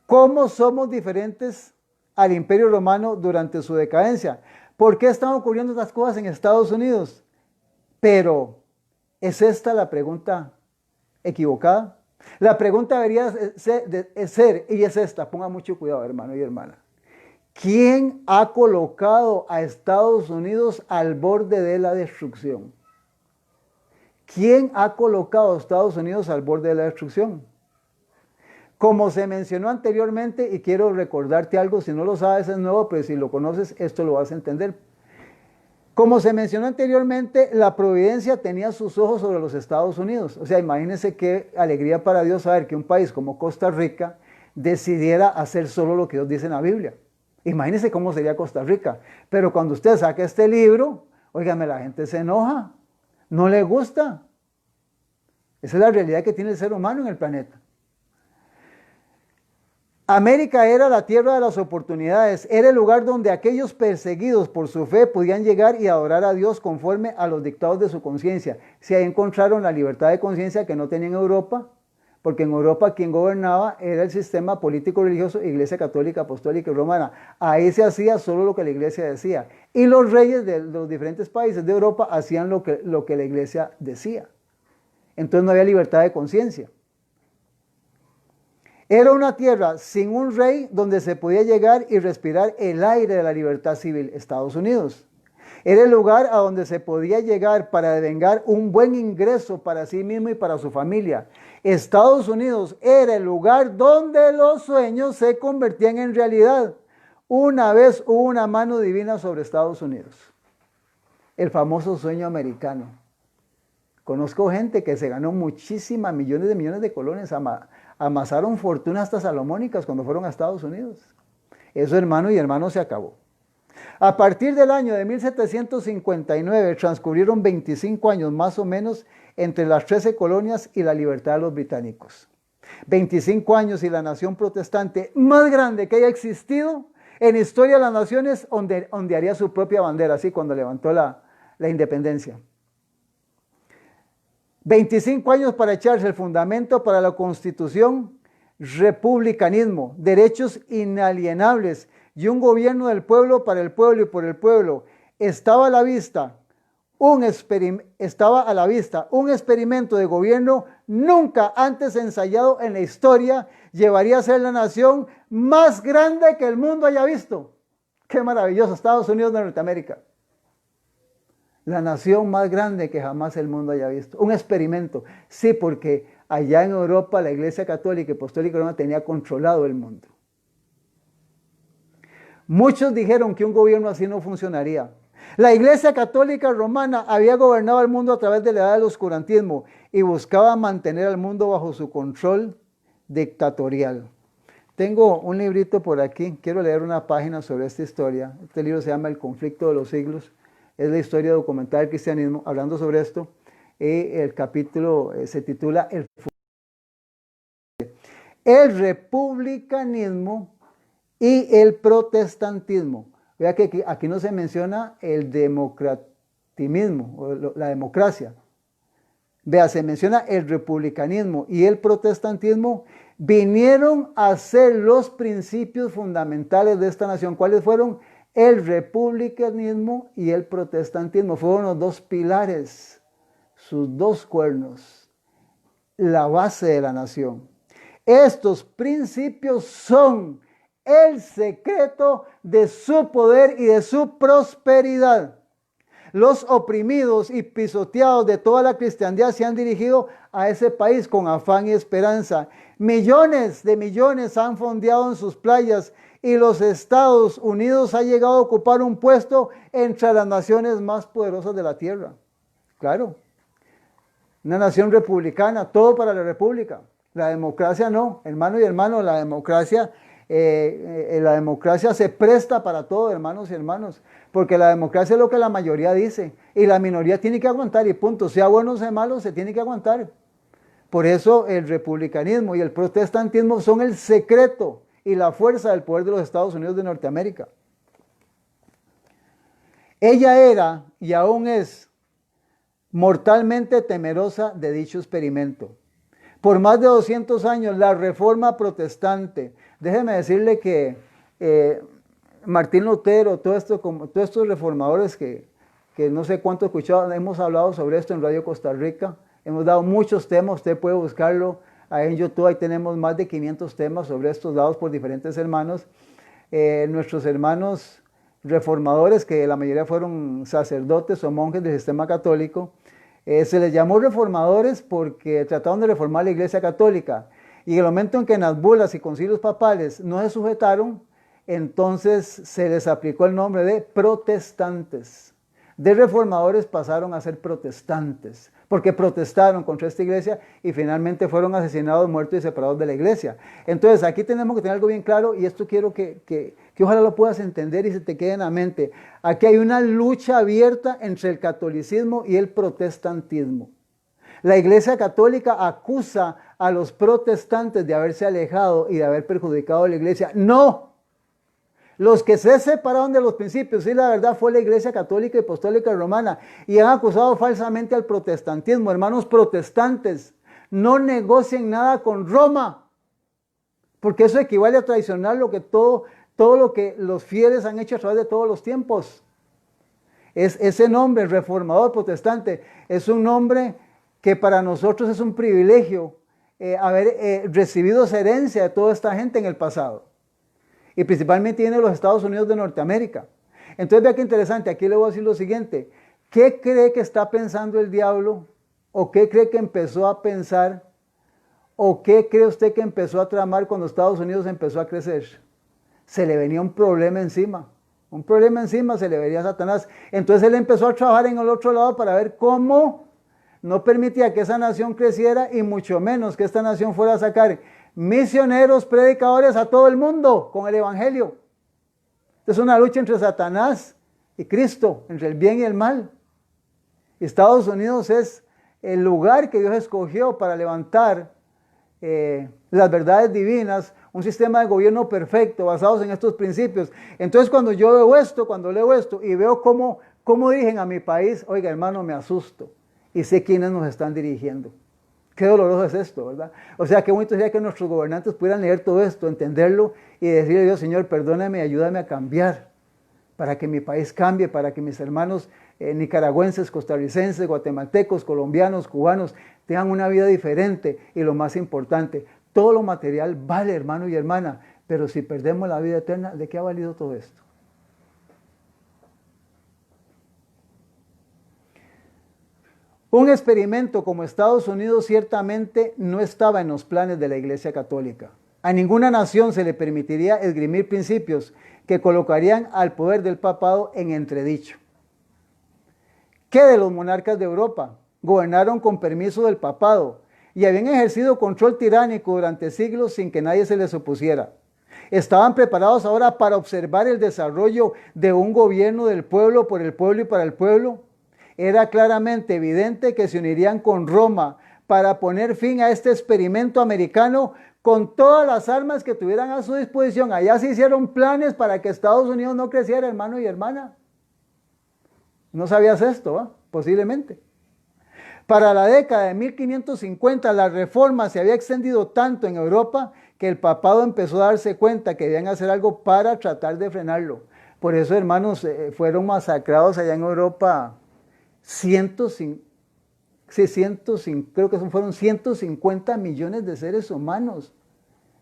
¿cómo somos diferentes al Imperio Romano durante su decadencia? ¿Por qué están ocurriendo estas cosas en Estados Unidos? Pero, ¿es esta la pregunta equivocada? La pregunta debería ser, y es esta, ponga mucho cuidado, hermano y hermana. ¿Quién ha colocado a Estados Unidos al borde de la destrucción? ¿Quién ha colocado a Estados Unidos al borde de la destrucción? Como se mencionó anteriormente, y quiero recordarte algo, si no lo sabes es nuevo, pero si lo conoces, esto lo vas a entender. Como se mencionó anteriormente, la providencia tenía sus ojos sobre los Estados Unidos. O sea, imagínense qué alegría para Dios saber que un país como Costa Rica decidiera hacer solo lo que Dios dice en la Biblia. Imagínense cómo sería Costa Rica. Pero cuando usted saca este libro, óigame, la gente se enoja. No le gusta. Esa es la realidad que tiene el ser humano en el planeta. América era la tierra de las oportunidades, era el lugar donde aquellos perseguidos por su fe podían llegar y adorar a Dios conforme a los dictados de su conciencia. Si ahí encontraron la libertad de conciencia que no tenían en Europa, porque en Europa quien gobernaba era el sistema político religioso, Iglesia Católica, Apostólica y Romana. Ahí se hacía solo lo que la Iglesia decía. Y los reyes de los diferentes países de Europa hacían lo que la Iglesia decía. Entonces no había libertad de conciencia. Era una tierra sin un rey donde se podía llegar y respirar el aire de la libertad civil, Estados Unidos. Era el lugar a donde se podía llegar para devengar un buen ingreso para sí mismo y para su familia. Estados Unidos era el lugar donde los sueños se convertían en realidad. Una vez hubo una mano divina sobre Estados Unidos. El famoso sueño americano. Conozco gente que se ganó muchísimas millones de colones, amasaron fortunas hasta salomónicas cuando fueron a Estados Unidos. Eso, hermano y hermano, se acabó. A partir del año de 1759 transcurrieron 25 años más o menos entre las 13 colonias y la libertad de los británicos. 25 años y la nación protestante más grande que haya existido en historia de las naciones ondearía su propia bandera, así cuando levantó la independencia. 25 años para echarse el fundamento para la Constitución, republicanismo, derechos inalienables y un gobierno del pueblo para el pueblo y por el pueblo. Estaba a la vista un experimento de gobierno nunca antes ensayado en la historia, llevaría a ser la nación más grande que el mundo haya visto. ¡Qué maravilloso! Estados Unidos de Norteamérica. La nación más grande que jamás el mundo haya visto. Un experimento. Sí, porque allá en Europa la Iglesia Católica y Apostólica Romana tenía controlado el mundo. Muchos dijeron que un gobierno así no funcionaría. La Iglesia Católica Romana había gobernado el mundo a través de la edad del oscurantismo y buscaba mantener al mundo bajo su control dictatorial. Tengo un librito por aquí, quiero leer una página sobre esta historia. Este libro se llama El conflicto de los siglos. Es la historia documental del cristianismo, hablando sobre esto. El capítulo se titula El republicanismo y el protestantismo. Vea que aquí no se menciona el democratismo, o la democracia. Vea, se menciona el republicanismo y el protestantismo. Vinieron a ser los principios fundamentales de esta nación. ¿Cuáles fueron? El republicanismo y el protestantismo fueron los dos pilares, sus dos cuernos, la base de la nación. Estos principios son el secreto de su poder y de su prosperidad. Los oprimidos y pisoteados de toda la cristiandad se han dirigido a ese país con afán y esperanza. Millones de millones han fondeado en sus playas y los Estados Unidos ha llegado a ocupar un puesto entre las naciones más poderosas de la tierra. Claro, una nación republicana, todo para la república. La democracia no, hermano y hermano, la democracia se presta para todo, hermanos y hermanos, porque la democracia es lo que la mayoría dice y la minoría tiene que aguantar y punto, sea bueno o sea malo, se tiene que aguantar. Por eso el republicanismo y el protestantismo son el secreto y la fuerza del poder de los Estados Unidos de Norteamérica. Ella era y aún es mortalmente temerosa de dicho experimento. Por más de 200 años, la reforma protestante, déjeme decirle que Martín Lutero, todos estos reformadores que no sé cuánto he escuchado, hemos hablado sobre esto en Radio Costa Rica, hemos dado muchos temas, usted puede buscarlo ahí en YouTube, ahí tenemos más de 500 temas sobre estos dados por diferentes hermanos. Nuestros hermanos reformadores, que la mayoría fueron sacerdotes o monjes del sistema católico, se les llamó reformadores porque trataron de reformar la Iglesia Católica. Y en el momento en que en las bulas y concilios papales no se sujetaron, entonces se les aplicó el nombre de protestantes. De reformadores pasaron a ser protestantes, porque protestaron contra esta iglesia y finalmente fueron asesinados, muertos y separados de la iglesia. Entonces aquí tenemos que tener algo bien claro, y esto quiero que ojalá lo puedas entender y se te quede en la mente. Aquí hay una lucha abierta entre el catolicismo y el protestantismo. La Iglesia Católica acusa a los protestantes de haberse alejado y de haber perjudicado a la iglesia. ¡No! Los que se separaron de los principios, sí, la verdad, fue la Iglesia Católica y Apostólica Romana, y han acusado falsamente al protestantismo. Hermanos protestantes, no negocien nada con Roma, porque eso equivale a traicionar todo lo que los fieles han hecho a través de todos los tiempos. Ese nombre, reformador protestante, es un nombre que para nosotros es un privilegio haber recibido esa herencia de toda esta gente en el pasado. Y principalmente viene de los Estados Unidos de Norteamérica. Entonces vea qué interesante, aquí le voy a decir lo siguiente. ¿Qué cree que está pensando el diablo? ¿O qué cree que empezó a pensar? ¿O qué cree usted que empezó a tramar cuando Estados Unidos empezó a crecer? Se le venía un problema encima. Un problema encima se le venía a Satanás. Entonces él empezó a trabajar en el otro lado para ver cómo no permitía que esa nación creciera y mucho menos que esta nación fuera a sacar misioneros, predicadores a todo el mundo con el evangelio. Es una lucha entre Satanás y Cristo, entre el bien y el mal. Estados Unidos es el lugar que Dios escogió para levantar las verdades divinas, un sistema de gobierno perfecto basados en estos principios. Entonces cuando yo veo esto, cuando leo esto y veo cómo dirigen a mi país, oiga hermano, me asusto y sé quiénes nos están dirigiendo. Qué doloroso es esto, ¿verdad? O sea, qué bonito sería que nuestros gobernantes pudieran leer todo esto, entenderlo y decirle a Dios, Señor, perdóname, ayúdame a cambiar, para que mi país cambie, para que mis hermanos nicaragüenses, costarricenses, guatemaltecos, colombianos, cubanos, tengan una vida diferente. Y lo más importante, todo lo material vale, hermano y hermana, pero si perdemos la vida eterna, ¿de qué ha valido todo esto? Un experimento como Estados Unidos ciertamente no estaba en los planes de la Iglesia Católica. A ninguna nación se le permitiría esgrimir principios que colocarían al poder del papado en entredicho. ¿Qué de los monarcas de Europa? Gobernaron con permiso del papado y habían ejercido control tiránico durante siglos sin que nadie se les opusiera. Estaban preparados ahora para observar el desarrollo de un gobierno del pueblo, por el pueblo y para el pueblo. Era claramente evidente que se unirían con Roma para poner fin a este experimento americano con todas las armas que tuvieran a su disposición. Allá se hicieron planes para que Estados Unidos no creciera, hermano y hermana. ¿No sabías esto? ¿Eh? Posiblemente. Para la década de 1550, la reforma se había extendido tanto en Europa que el papado empezó a darse cuenta que debían hacer algo para tratar de frenarlo. Por eso, hermanos, fueron masacrados allá en Europa creo que fueron 150 millones de seres humanos.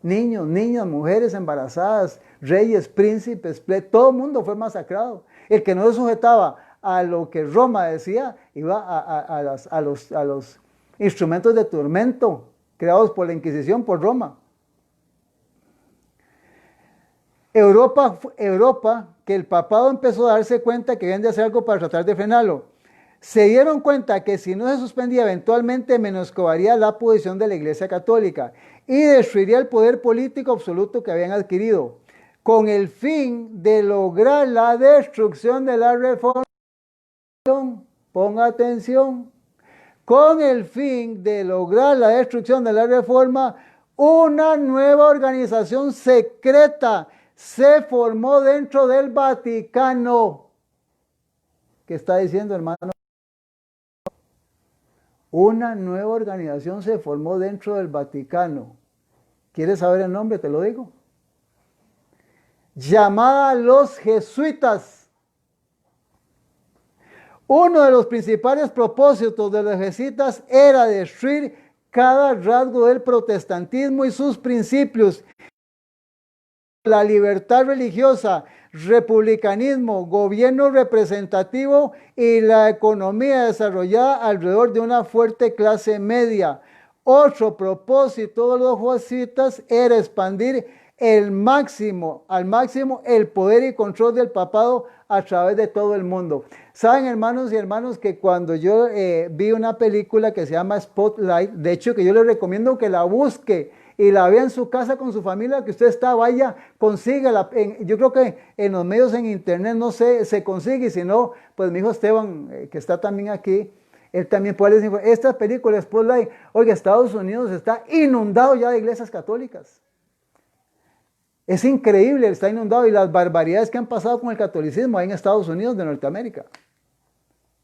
Niños, niñas, mujeres embarazadas, reyes, príncipes, todo el mundo fue masacrado. El que no se sujetaba a lo que Roma decía, iba a los instrumentos de tormento creados por la Inquisición, por Roma. Europa, que el papado empezó a darse cuenta que debían de hacer algo para tratar de frenarlo. Se dieron cuenta que si no se suspendía, eventualmente menoscabaría la posición de la Iglesia Católica y destruiría el poder político absoluto que habían adquirido, con el fin de lograr la destrucción de la reforma. Ponga atención. Con el fin de lograr la destrucción de la reforma, una nueva organización secreta se formó dentro del Vaticano. ¿Qué está diciendo, hermano? Una nueva organización se formó dentro del Vaticano. ¿Quieres saber el nombre? Te lo digo. Llamada los jesuitas. Uno de los principales propósitos de los jesuitas era destruir cada rasgo del protestantismo y sus principios. La libertad religiosa, republicanismo, gobierno representativo y la economía desarrollada alrededor de una fuerte clase media. Otro propósito de los jesuitas era expandir al máximo el poder y control del papado a través de todo el mundo. Saben, hermanos y hermanos, que cuando yo vi una película que se llama Spotlight, de hecho que yo les recomiendo que la busque y la vea en su casa con su familia, que usted está, vaya, consíguela. Yo creo que en los medios en internet no sé, se consigue, y si no, pues mi hijo Esteban, que está también aquí, él también puede decir, esta película Spotlight, oiga, Estados Unidos está inundado ya de iglesias católicas. Es increíble, está inundado, y las barbaridades que han pasado con el catolicismo ahí en Estados Unidos de Norteamérica.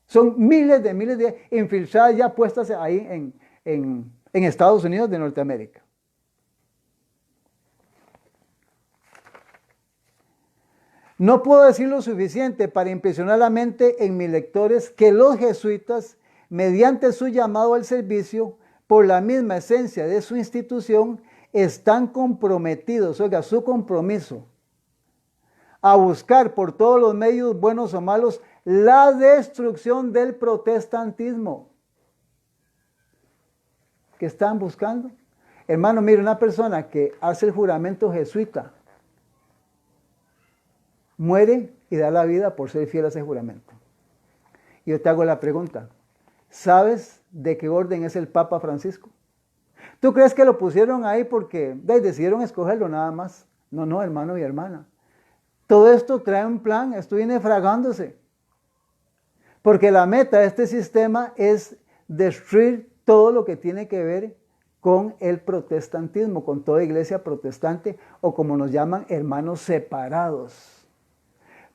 Son miles de infiltradas ya puestas ahí en Estados Unidos de Norteamérica. No puedo decir lo suficiente para impresionar la mente en mis lectores que los jesuitas, mediante su llamado al servicio, por la misma esencia de su institución, están comprometidos, oiga, su compromiso, a buscar por todos los medios, buenos o malos, la destrucción del protestantismo. ¿Qué están buscando? Hermano, mire, una persona que hace el juramento jesuita, muere y da la vida por ser fiel a ese juramento. Y yo te hago la pregunta, ¿sabes de qué orden es el Papa Francisco? ¿Tú crees que lo pusieron ahí porque decidieron escogerlo nada más? No, hermano y hermana. Todo esto trae un plan, esto viene fragándose. Porque la meta de este sistema es destruir todo lo que tiene que ver con el protestantismo, con toda iglesia protestante, o como nos llaman, hermanos separados.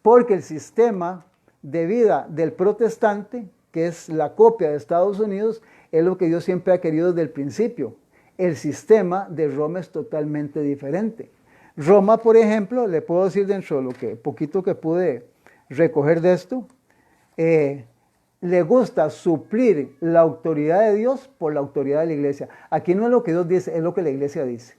Porque el sistema de vida del protestante, que es la copia de Estados Unidos, es lo que Dios siempre ha querido desde el principio. El sistema de Roma es totalmente diferente. Roma, por ejemplo, le puedo decir dentro de lo que poquito que pude recoger de esto, le gusta suplir la autoridad de Dios por la autoridad de la iglesia. Aquí no es lo que Dios dice, es lo que la iglesia dice.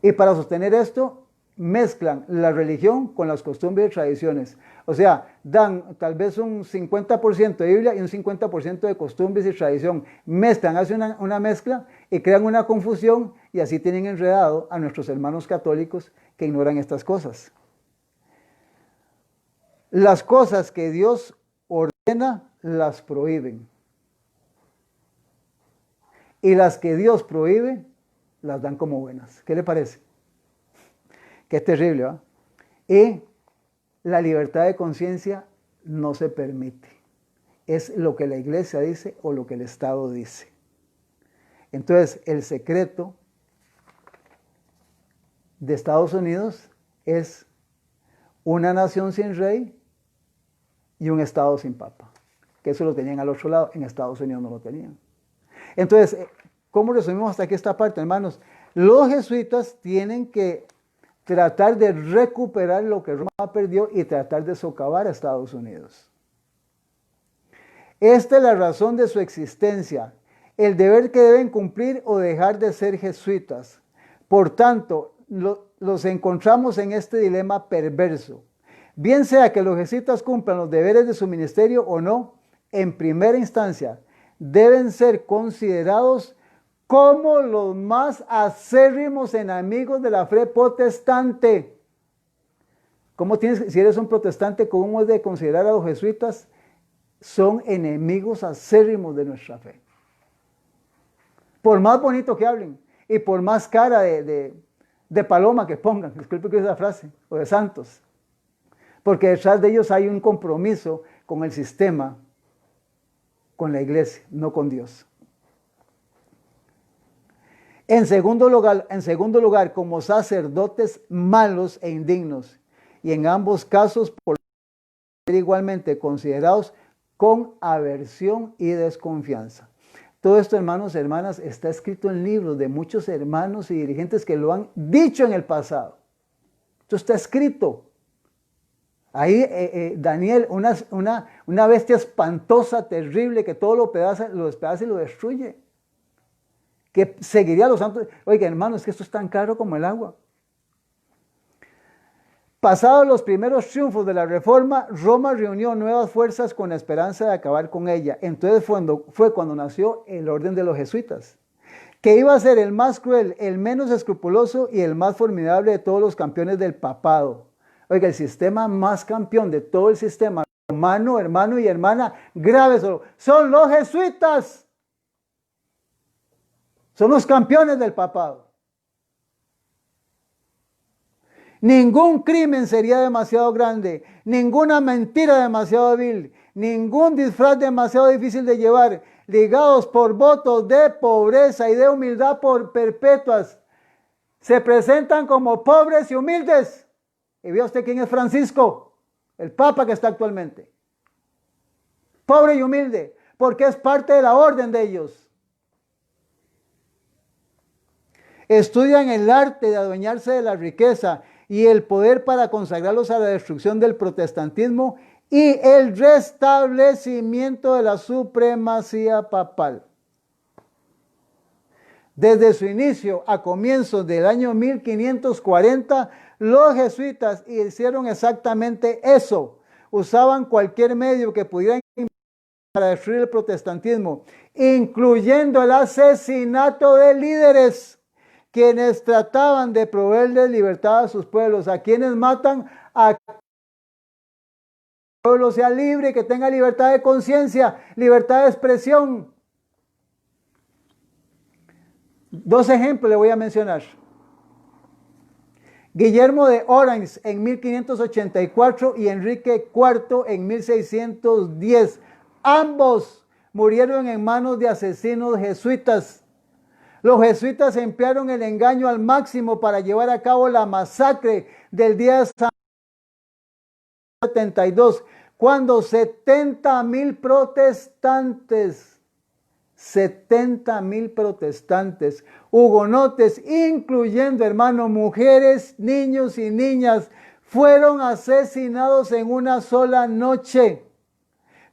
Y para sostener esto, mezclan la religión con las costumbres y tradiciones. O sea, dan tal vez un 50% de Biblia y un 50% de costumbres y tradición. Mezclan, hacen una mezcla y crean una confusión, y así tienen enredado a nuestros hermanos católicos que ignoran estas cosas. Las cosas que Dios ordena, las prohíben. Y las que Dios prohíbe, las dan como buenas. ¿Qué le parece? Qué terrible, ¿va? Y la libertad de conciencia no se permite. Es lo que la iglesia dice o lo que el Estado dice. Entonces, el secreto de Estados Unidos es una nación sin rey y un Estado sin papa. Que eso lo tenían al otro lado, en Estados Unidos no lo tenían. Entonces, ¿cómo resumimos hasta aquí esta parte, hermanos? Los jesuitas tienen que tratar de recuperar lo que Roma perdió y tratar de socavar a Estados Unidos. Esta es la razón de su existencia, el deber que deben cumplir o dejar de ser jesuitas. Por tanto, los encontramos en este dilema perverso. Bien sea que los jesuitas cumplan los deberes de su ministerio o no, en primera instancia deben ser considerados como los más acérrimos enemigos de la fe protestante. ¿Cómo tienes, si eres un protestante, cómo es de considerar a los jesuitas? Son enemigos acérrimos de nuestra fe. Por más bonito que hablen y por más cara de paloma que pongan, disculpe que esa frase, o de santos, porque detrás de ellos hay un compromiso con el sistema, con la iglesia, no con Dios. En segundo lugar, como sacerdotes malos e indignos, y en ambos casos por ser igualmente considerados con aversión y desconfianza. Todo esto, hermanos y hermanas, está escrito en libros de muchos hermanos y dirigentes que lo han dicho en el pasado. Esto está escrito. Ahí Daniel, una bestia espantosa, terrible, que todo lo despedaza y lo destruye. Que seguiría a los santos. Oiga, hermanos, es que esto es tan claro como el agua. Pasados los primeros triunfos de la Reforma, Roma reunió nuevas fuerzas con la esperanza de acabar con ella. Entonces fue cuando nació el orden de los jesuitas, que iba a ser el más cruel, el menos escrupuloso y el más formidable de todos los campeones del papado. Oiga, el sistema más campeón de todo el sistema humano, hermano y hermana, grave solo, son los jesuitas. Son los campeones del papado. Ningún crimen sería demasiado grande, ninguna mentira demasiado vil, ningún disfraz demasiado difícil de llevar, ligados por votos de pobreza y de humildad por perpetuas. Se presentan como pobres y humildes. Y vea usted quién es Francisco, el Papa que está actualmente. Pobre y humilde, porque es parte de la orden de ellos. Estudian el arte de adueñarse de la riqueza y el poder para consagrarlos a la destrucción del protestantismo y el restablecimiento de la supremacía papal. Desde su inicio, a comienzos del año 1540, los jesuitas hicieron exactamente eso. Usaban cualquier medio que pudieran para destruir el protestantismo, incluyendo el asesinato de líderes, quienes trataban de proveerles libertad a sus pueblos, a quienes matan a que el pueblo sea libre, que tenga libertad de conciencia, libertad de expresión. 2 ejemplos le voy a mencionar. Guillermo de Orange en 1584 y Enrique IV en 1610. Ambos murieron en manos de asesinos jesuitas. Los jesuitas emplearon el engaño al máximo para llevar a cabo la masacre del día de San 72, cuando 70,000 protestantes, hugonotes, incluyendo, hermanos, mujeres, niños y niñas, fueron asesinados en una sola noche.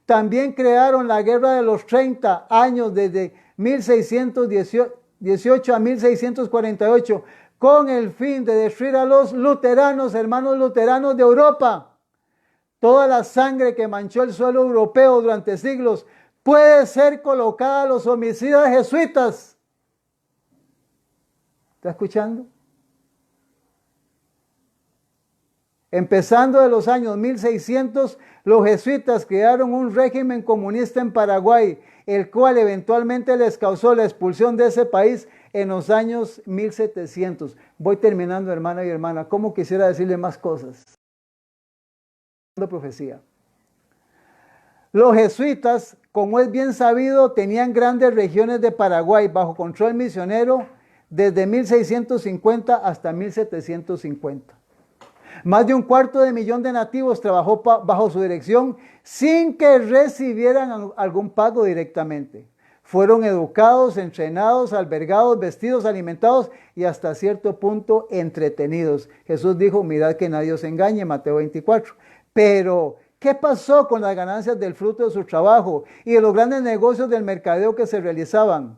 También crearon la guerra de los 30 años, desde 1618 a 1648, con el fin de destruir a los luteranos, hermanos luteranos de Europa. Toda la sangre que manchó el suelo europeo durante siglos puede ser colocada a los homicidas jesuitas. ¿Está escuchando? Empezando de los años 1600, los jesuitas crearon un régimen comunista en Paraguay, el cual eventualmente les causó la expulsión de ese país en los años 1700. Voy terminando, hermano y hermana. ¿Cómo quisiera decirle más cosas? Profecía. Los jesuitas, como es bien sabido, tenían grandes regiones de Paraguay bajo control misionero desde 1650 hasta 1750. Más de 250,000 de nativos trabajó bajo su dirección sin que recibieran algún pago directamente. Fueron educados, entrenados, albergados, vestidos, alimentados y hasta cierto punto entretenidos. Jesús dijo, mirad que nadie os engañe, Mateo 24. Pero, ¿qué pasó con las ganancias del fruto de su trabajo y de los grandes negocios del mercadeo que se realizaban?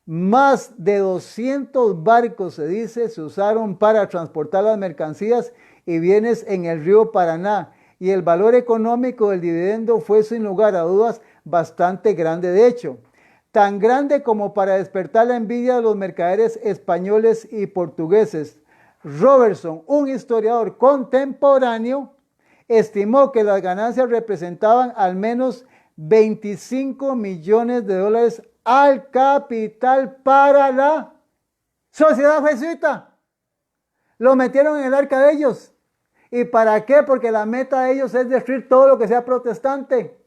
Más de 200 barcos, se dice, se usaron para transportar las mercancías y bienes en el río Paraná, y el valor económico del dividendo fue sin lugar a dudas bastante grande, de hecho, tan grande como para despertar la envidia de los mercaderes españoles y portugueses. Robertson, un historiador contemporáneo, estimó que las ganancias representaban al menos 25 millones de dólares al capital para la sociedad jesuita. Lo metieron en el arca de ellos. ¿Y para qué? Porque la meta de ellos es destruir todo lo que sea protestante.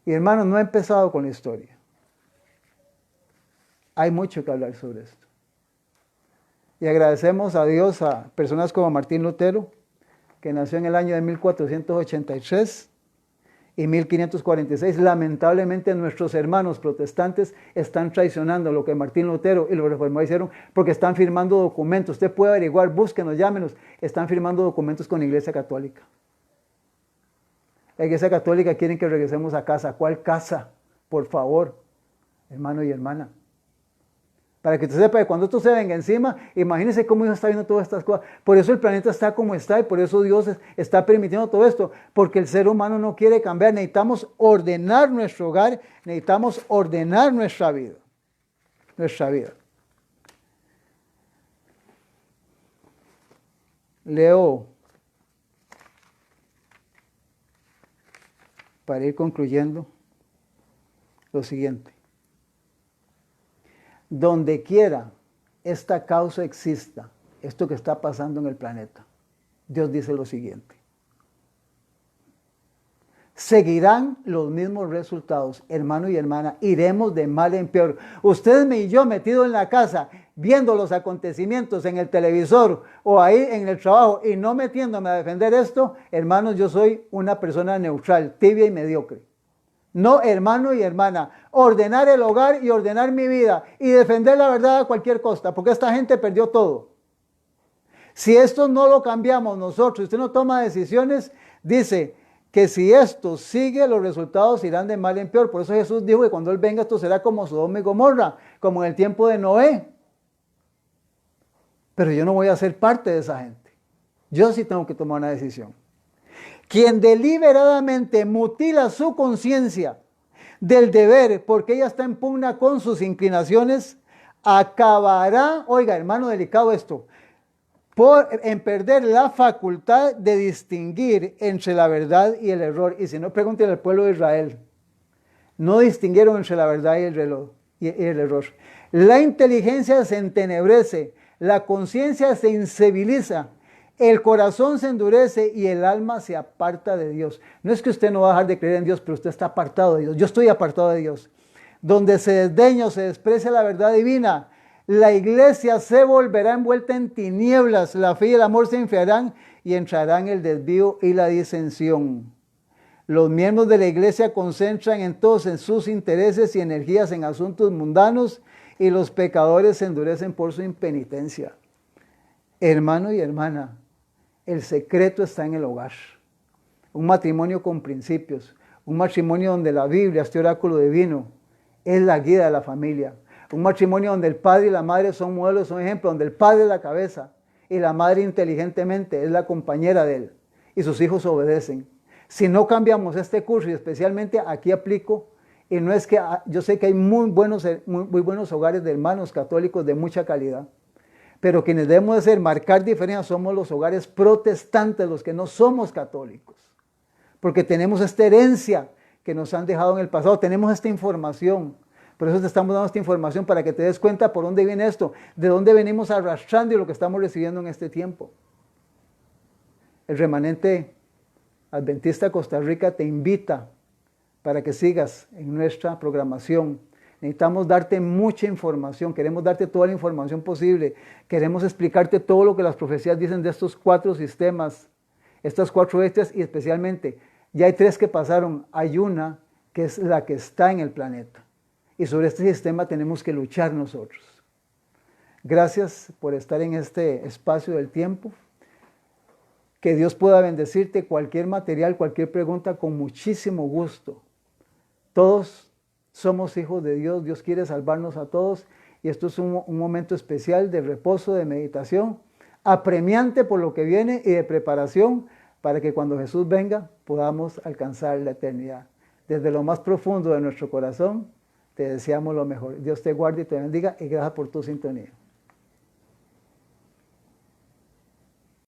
Y hermanos, no he empezado con la historia. Hay mucho que hablar sobre esto. Y agradecemos a Dios a personas como Martín Lutero, que nació en el año de 1483 y 1546. Lamentablemente nuestros hermanos protestantes están traicionando lo que Martín Lutero y los reformadores hicieron, porque están firmando documentos. Usted puede averiguar, búsquenos, llámenos. Están firmando documentos con la Iglesia Católica. La Iglesia Católica quiere que regresemos a casa. ¿Cuál casa? Por favor, hermano y hermana. Para que usted sepa que cuando esto se venga encima, imagínese cómo Dios está viendo todas estas cosas. Por eso el planeta está como está y por eso Dios está permitiendo todo esto. Porque el ser humano no quiere cambiar. Necesitamos ordenar nuestro hogar, necesitamos ordenar nuestra vida. Nuestra vida. leo para ir concluyendo lo siguiente. Donde quiera esta causa exista, esto que está pasando en el planeta, Dios dice lo siguiente. Seguirán los mismos resultados, hermano y hermana, iremos de mal en peor. Usted y yo metidos en la casa, viendo los acontecimientos en el televisor o ahí en el trabajo y no metiéndome a defender esto, hermanos, yo soy una persona neutral, tibia y mediocre. No, hermano y hermana, ordenar el hogar y ordenar mi vida y defender la verdad a cualquier costa, porque esta gente perdió todo. Si esto no lo cambiamos nosotros, usted no toma decisiones, dice que si esto sigue, los resultados irán de mal en peor. Por eso Jesús dijo que cuando Él venga esto será como Sodoma y Gomorra, como en el tiempo de Noé. Pero yo no voy a ser parte de esa gente. Yo sí tengo que tomar una decisión. Quien deliberadamente mutila su conciencia del deber porque ella está en pugna con sus inclinaciones, acabará, oiga hermano, delicado esto, en perder la facultad de distinguir entre la verdad y el error. Y si no, pregúntele al pueblo de Israel. No distinguieron entre la verdad y el error. La inteligencia se entenebrece, la conciencia se inciviliza, el corazón se endurece y el alma se aparta de Dios. No es que usted no va a dejar de creer en Dios, pero usted está apartado de Dios. Yo estoy apartado de Dios. Donde se desdeña o se desprecia la verdad divina, la iglesia se volverá envuelta en tinieblas, la fe y el amor se enfriarán y entrarán el desvío y la disensión. Los miembros de la iglesia concentran entonces sus intereses y energías en asuntos mundanos y los pecadores se endurecen por su impenitencia. Hermano y hermana, el secreto está en el hogar. Un matrimonio con principios, un matrimonio donde la Biblia, este oráculo divino, es la guía de la familia. Un matrimonio donde el padre y la madre son modelos, son ejemplos, donde el padre es la cabeza y la madre inteligentemente es la compañera de él y sus hijos obedecen. Si no cambiamos este curso, y especialmente aquí aplico, y no es que yo sé que hay muy buenos hogares de hermanos católicos de mucha calidad, pero quienes debemos de ser, marcar diferencia, somos los hogares protestantes, los que no somos católicos, porque tenemos esta herencia que nos han dejado en el pasado, tenemos esta información. Por eso te estamos dando esta información para que te des cuenta por dónde viene esto, de dónde venimos arrastrando y lo que estamos recibiendo en este tiempo. El remanente adventista de Costa Rica te invita para que sigas en nuestra programación. Necesitamos darte mucha información, queremos darte toda la información posible, queremos explicarte todo lo que las profecías dicen de estos 4 sistemas, estas 4 bestias y especialmente, ya hay 3 que pasaron, hay una que es la que está en el planeta. Y sobre este sistema tenemos que luchar nosotros. Gracias por estar en este espacio del tiempo. Que Dios pueda bendecirte. Cualquier material, cualquier pregunta, con muchísimo gusto. Todos somos hijos de Dios. Dios quiere salvarnos a todos. Y esto es un momento especial de reposo, de meditación, apremiante por lo que viene y de preparación para que cuando Jesús venga podamos alcanzar la eternidad. Desde lo más profundo de nuestro corazón, te deseamos lo mejor. Dios te guarde y te bendiga y gracias por tu sintonía.